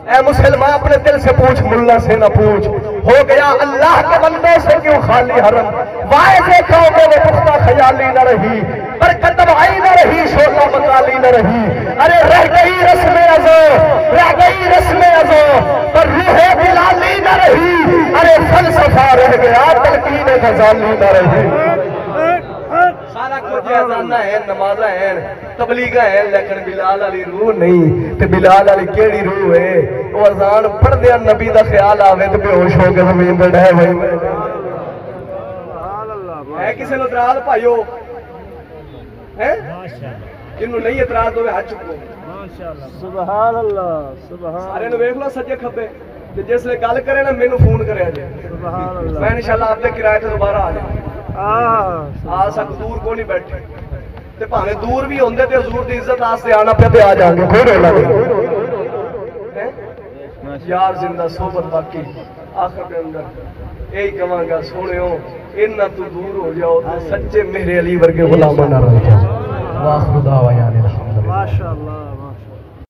اے مسلمان اپنے دل سے پوچھ ملا سے نہ پوچھ ہو گیا اللہ کے بندے سے کیوں خالی حرم واعظ قوموں میں پختہ خیالی نہ رہی برکت دمائی نہ رہی شولا مکالی نہ رہی ارے رہ گئی رسم ازو رہ گئی رسم ازو پر روح بلالی نہ رہی ارے فلسفہ رہ گیا تلقین غزالی نہ رہی سارا کچھ اذاناں ہیں نمازاں ہیں تبلیغاں ہیں لیکن بلال علی روح نہیں تے بلال علی کیڑی روح ہے وہ اذان پڑھ دیا نبی دا خیال آوے تے بے ہوش ہو کے زمین تے ڈھے ہوئی سبحان اللہ ہے کسے نو اعتراض پائیو ہیں جنوں نہیں اعتراض ہوے ہاتھ چکو ماشاءاللہ سبحان اللہ سبحان سارے نو ویکھ لو سجے کھبے تے جس لے گل کرے نا مینوں فون کریا جے سبحان اللہ میں انشاءاللہ آپ دے کرائے تے دوبارہ آ جاؤں آ سک دور کو نہیں بیٹھے تے بھاویں دور بھی ہوندے تے حضور دی عزت واسطے آنا پیا تے آ جاؤں گے کوئی رولا نہیں یار زندہ صحبت باقی آخر کے اندر یہی کہاں گا سونےو انہاں تو دور ہو جاؤ تے سچے میرے علی ورگے غلاماں نہ رہ جاؤ واخر دعوانا الحمدللہ ماشاءاللہ